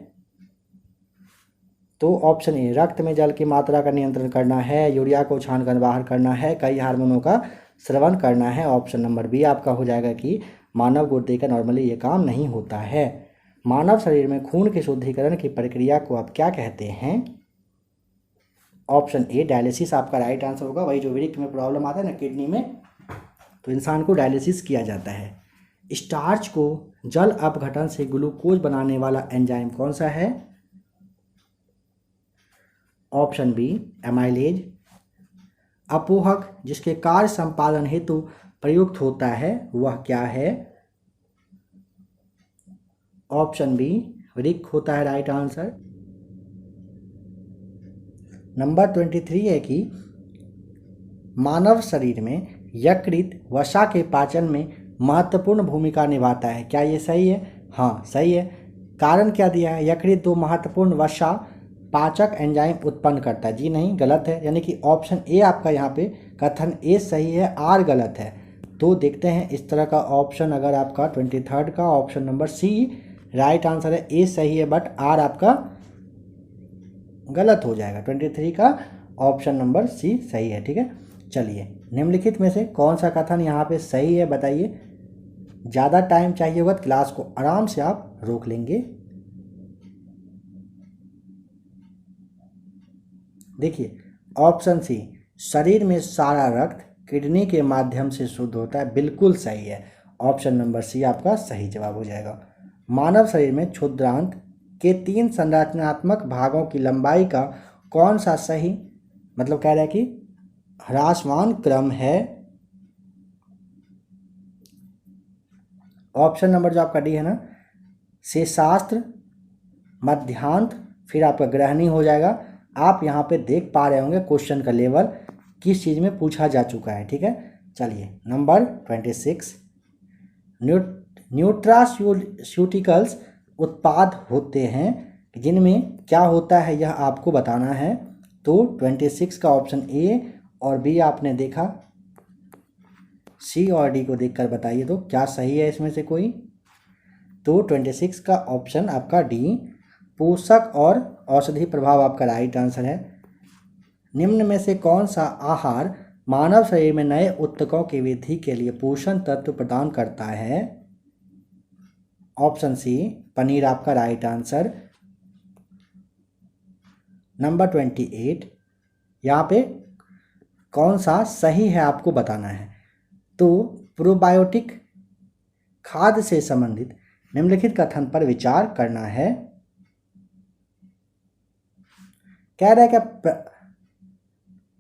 तो ऑप्शन ए रक्त में जल की मात्रा का नियंत्रण करना है, यूरिया को छानकर बाहर करना है, कई हार्मोनों का स्रवण करना है। ऑप्शन नंबर बी आपका हो जाएगा कि मानव गुर्दे का नॉर्मली ये काम नहीं होता है। मानव शरीर में खून के शुद्धिकरण की प्रक्रिया को आप क्या कहते हैं। ऑप्शन ए डायलिसिस आपका राइट आंसर होगा। वही जो वृक्क में प्रॉब्लम आता है ना किडनी में, तो इंसान को डायलिसिस किया जाता है। स्टार्च को जल अपघटन से ग्लूकोज बनाने वाला एंजाइम कौन सा है। Option B amylase. अपोहक जिसके कार्य संपादन हेतु प्रयुक्त होता है वह क्या है। ऑप्शन बी वृक्क होता है राइट आंसर। नंबर 23 है कि मानव शरीर में यकृत वसा के पाचन में महत्वपूर्ण भूमिका निभाता है। क्या ये सही है? हाँ सही है। कारण क्या दिया है? यकृत दो महत्वपूर्ण वसा पाचक एंजाइम उत्पन्न करता है। जी नहीं, गलत है। यानी कि ऑप्शन ए आपका यहाँ पे कथन ए सही है, आर गलत है। तो देखते हैं इस तरह का ऑप्शन अगर आपका 23 का option number C right answer है, ए सही है बट आर आपका गलत हो जाएगा। 23 का ऑप्शन नंबर सी सही है। ठीक है, चलिए निम्नलिखित में से कौन सा कथन यहाँ पे सही है बताइए। ज़्यादा टाइम चाहिए होगा, क्लास को आराम से आप रोक लेंगे। देखिए ऑप्शन सी, शरीर में सारा रक्त किडनी के माध्यम से शुद्ध होता है, बिल्कुल सही है। ऑप्शन नंबर सी आपका सही जवाब हो जाएगा। मानव शरीर में क्षुद्रांत के 3 संरचनात्मक भागों की लंबाई का कौन सा सही मतलब कह रहा है कि ह्रासमान क्रम है। ऑप्शन नंबर जो आपका डी है ना, शेषास्त्र, मध्यांत, फिर आपका ग्रहणी हो जाएगा। आप यहाँ पे देख पा रहे होंगे क्वेश्चन का लेवल किस चीज़ में पूछा जा चुका है। ठीक है, चलिए नंबर 26, न्यूट्रास्यूटिकल्स उत्पाद होते हैं जिनमें क्या होता है यह आपको बताना है। तो 26 का ऑप्शन ए और बी आपने देखा, सी और डी को देखकर बताइए तो क्या सही है इसमें से कोई। तो 26 का ऑप्शन आपका डी पोषक और औषधि प्रभाव आपका राइट आंसर है। निम्न में से कौन सा आहार मानव शरीर में नए ऊतकों की वृद्धि के लिए पोषण तत्व प्रदान करता है। ऑप्शन सी पनीर आपका राइट आंसर। नंबर 28, यहाँ पे कौन सा सही है आपको बताना है। तो प्रोबायोटिक खाद्य से संबंधित निम्नलिखित कथन पर विचार करना है। कह रहा है कि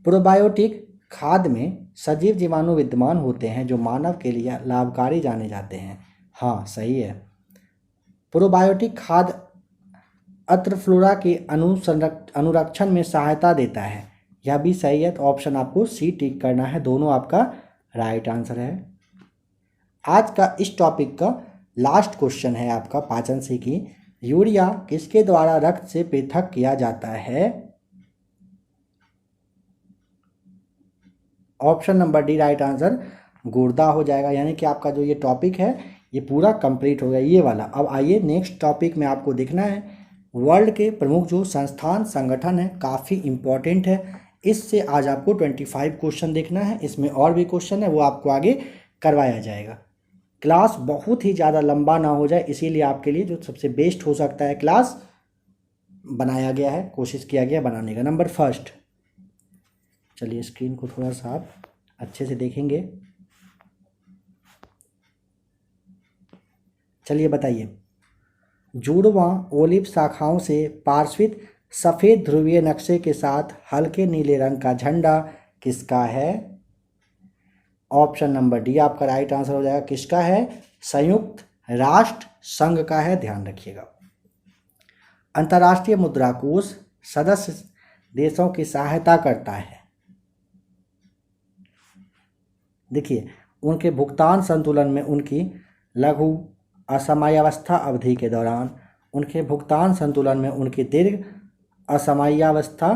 प्रोबायोटिक खाद्य में सजीव जीवाणु विद्यमान होते हैं जो मानव के लिए लाभकारी जाने जाते हैं। हाँ सही है। प्रोबायोटिक खाद्य अत्रफ्लोरा के अनुरक्षण में सहायता देता है, यह भी सही है। तो ऑप्शन आपको सी टिक करना है, दोनों आपका राइट आंसर है। आज का इस टॉपिक का लास्ट क्वेश्चन है आपका पाचन से कि यूरिया किसके द्वारा रक्त से पृथक किया जाता है। Option number D right answer गुर्दा हो जाएगा। यानी कि आपका जो ये टॉपिक है ये पूरा कंप्लीट हो गया ये वाला। अब आइए नेक्स्ट टॉपिक में आपको देखना है वर्ल्ड के प्रमुख जो संस्थान संगठन है, काफ़ी इम्पोर्टेंट है। इससे आज आपको 25 क्वेश्चन देखना है। इसमें और भी क्वेश्चन है वो आपको आगे करवाया जाएगा। क्लास बहुत ही ज़्यादा लंबा ना हो जाए इसीलिए आपके लिए जो सबसे बेस्ट हो सकता है क्लास बनाया गया है, कोशिश किया गया बनाने का। नंबर फर्स्ट, चलिए स्क्रीन को थोड़ा सा आप अच्छे से देखेंगे। चलिए बताइए, जुड़वां ओलिव शाखाओं से पार्श्वित सफ़ेद ध्रुवीय नक्शे के साथ हल्के नीले रंग का झंडा किसका है। ऑप्शन नंबर डी आपका राइट आंसर हो जाएगा। किसका है? संयुक्त राष्ट्र संघ का है, ध्यान रखिएगा। अंतर्राष्ट्रीय मुद्रा कोष सदस्य देशों की सहायता करता है। देखिए उनके भुगतान संतुलन में उनकी लघु असमयावस्था अवधि के दौरान, उनके भुगतान संतुलन में उनकी दीर्घ असमयावस्था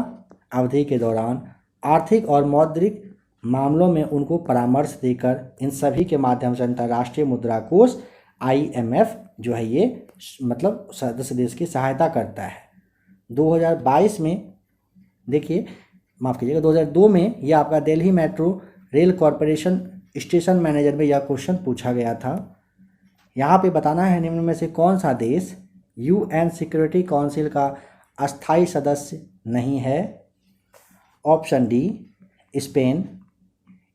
अवधि के दौरान, आर्थिक और मौद्रिक मामलों में उनको परामर्श देकर, इन सभी के माध्यम से अंतर्राष्ट्रीय मुद्रा कोष IMF जो है ये मतलब सदस्य देश की सहायता करता है। 2022 में देखिए, माफ़ कीजिएगा 2002 में यह आपका Delhi metro rail corporation station manager में यह क्वेश्चन पूछा गया था। यहाँ पे बताना है निम्न में से कौन सा देश UN सिक्योरिटी काउंसिल का अस्थायी सदस्य नहीं है। Option D Spain.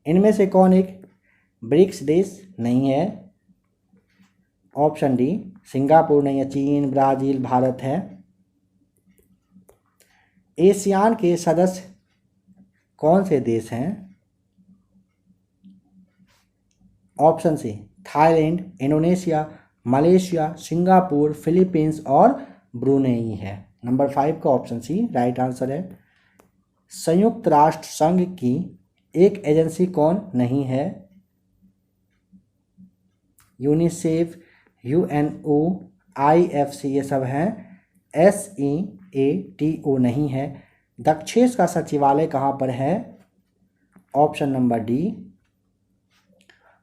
इनमें से कौन एक ब्रिक्स देश नहीं है। ऑप्शन डी सिंगापुर नहीं है, चीन, ब्राज़ील, भारत है। एशियान के सदस्य कौन से देश हैं। Option C Thailand, Indonesia, Malaysia, Singapore, Philippines और ब्रुनेई है। नंबर 5 का ऑप्शन सी राइट आंसर है। संयुक्त राष्ट्र संघ की एक एजेंसी कौन नहीं है? यूनिसेफ, यूएनओ, आईएफसी ये सब हैं। SEATO नहीं है। दक्षेश का सचिवालय कहाँ पर है? ऑप्शन नंबर डी,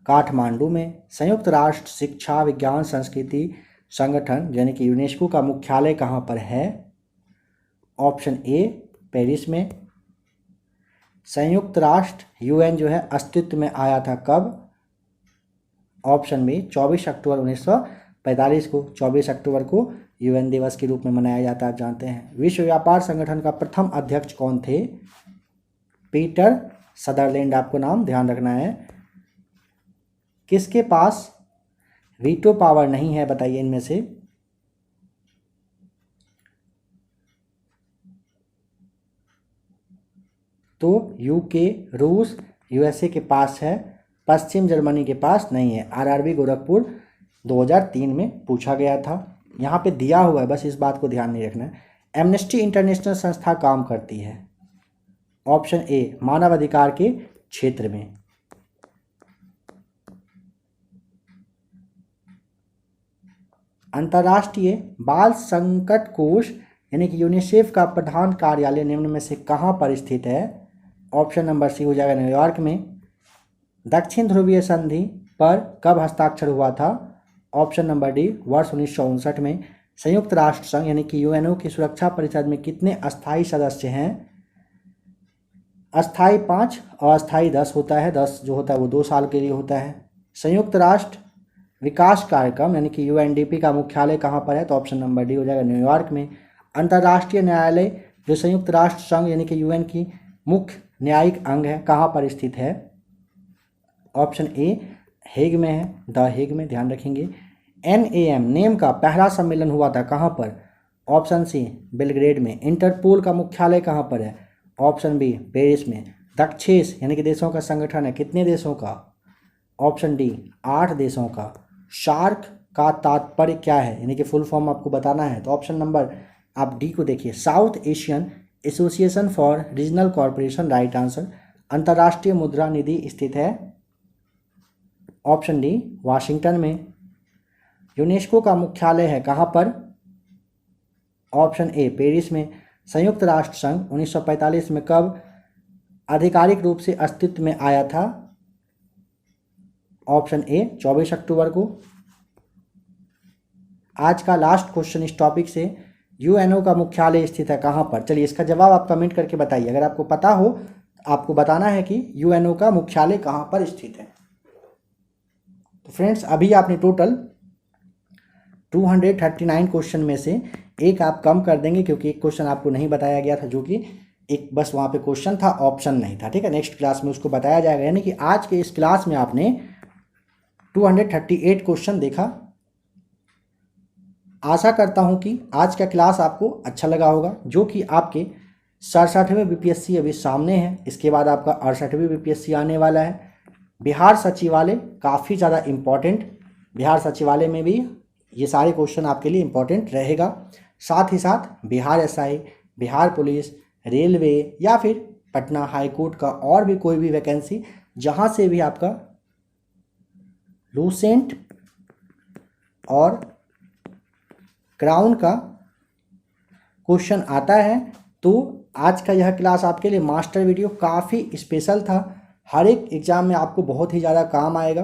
काठमांडू में। संयुक्त राष्ट्र शिक्षा विज्ञान संस्कृति संगठन यानी कि यूनेस्को का मुख्यालय कहाँ पर है? ऑप्शन ए, पेरिस में। संयुक्त राष्ट्र UN जो है अस्तित्व में आया था कब? ऑप्शन बी, 24 अक्टूबर 1945 को। 24 अक्टूबर को UN दिवस के रूप में मनाया जाता है, आप जानते हैं। विश्व व्यापार संगठन का प्रथम अध्यक्ष कौन थे? पीटर सदरलैंड, आपको नाम ध्यान रखना है। किसके पास वीटो पावर नहीं है, बताइए इनमें से? तो यूके, रूस, USA के पास है, पश्चिम जर्मनी के पास नहीं है। RRB गोरखपुर 2003 में पूछा गया था, यहाँ पे दिया हुआ है, बस इस बात को ध्यान नहीं रखना है। एमनेस्टी इंटरनेशनल संस्था काम करती है? ऑप्शन ए, मानवाधिकार के क्षेत्र में। अंतर्राष्ट्रीय बाल संकट कोष यानी कि यूनिसेफ का प्रधान कार्यालय निम्न में से कहाँ पर स्थित है? ऑप्शन नंबर सी हो जाएगा न्यूयॉर्क में। दक्षिण ध्रुवीय संधि पर कब हस्ताक्षर हुआ था? ऑप्शन नंबर डी, वर्ष 1959 में। संयुक्त राष्ट्र संघ यानी कि UNO की सुरक्षा परिषद में कितने अस्थायी सदस्य हैं? अस्थायी 5 और अस्थायी 10 होता है। 10 जो होता है वो 2 साल के लिए होता है। संयुक्त राष्ट्र विकास कार्यक्रम यानी कि UNDP का मुख्यालय कहाँ पर है? तो ऑप्शन नंबर डी हो जाएगा न्यूयॉर्क में। अंतर्राष्ट्रीय न्यायालय जो संयुक्त राष्ट्र संघ यानी कि UN की मुख्य न्यायिक अंग है, कहाँ पर स्थित है? ऑप्शन ए, हेग में है, द हेग में, ध्यान रखेंगे। NAM नेम का पहला सम्मेलन हुआ था कहाँ पर? ऑप्शन सी, बेलग्रेड में। इंटरपोल का मुख्यालय कहाँ पर है? ऑप्शन बी, पेरिस में। दक्षेश यानी कि देशों का संगठन है, कितने देशों का? ऑप्शन डी, 8 देशों का। शार्क का तात्पर्य क्या है यानी कि फुल फॉर्म आपको बताना है, तो ऑप्शन नंबर आप डी को देखिए, south Asian association for regional corporation, right answer. अंतर्राष्ट्रीय मुद्रा निधि स्थित है? ऑप्शन डी, वाशिंगटन में। यूनेस्को का मुख्यालय है कहाँ पर? ऑप्शन ए, पेरिस में। संयुक्त राष्ट्र संघ 1945 में कब आधिकारिक रूप से अस्तित्व में आया था? ऑप्शन ए, 24 अक्टूबर को। आज का लास्ट क्वेश्चन इस टॉपिक से, UNO का मुख्यालय स्थित है कहाँ पर? चलिए इसका जवाब आप कमेंट करके बताइए। अगर आपको पता हो आपको बताना है कि UNO का मुख्यालय कहाँ पर स्थित है। तो फ्रेंड्स, अभी आपने टोटल 239 क्वेश्चन में से एक आप कम कर देंगे क्योंकि एक क्वेश्चन आपको नहीं बताया गया था, जो कि एक बस वहाँ पे क्वेश्चन था, ऑप्शन नहीं था। ठीक है, नेक्स्ट क्लास में उसको बताया जाएगा। यानी कि आज के इस क्लास में आपने 238 क्वेश्चन देखा। आशा करता हूँ कि आज का क्लास आपको अच्छा लगा होगा, जो कि आपके 67वें BPSC अभी सामने है। इसके बाद आपका 68वें BPSC आने वाला है। बिहार सचिवालय काफ़ी ज़्यादा इम्पॉर्टेंट, बिहार सचिवालय में भी ये सारे क्वेश्चन आपके लिए इम्पॉर्टेंट रहेगा। साथ ही साथ Bihar SI, Bihar police, railway या फिर पटना हाई कोर्ट का और भी कोई भी वैकेंसी जहाँ से भी आपका लूसेंट और क्राउन का क्वेश्चन आता है, तो आज का यह क्लास आपके लिए मास्टर वीडियो काफ़ी स्पेशल था। हर एक एग्ज़ाम में आपको बहुत ही ज़्यादा काम आएगा।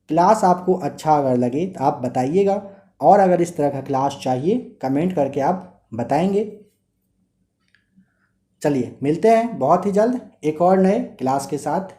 क्लास आपको अच्छा अगर लगे तो आप बताइएगा, और अगर इस तरह का क्लास चाहिए कमेंट करके आप बताएंगे। चलिए मिलते हैं बहुत ही जल्द एक और नए क्लास के साथ।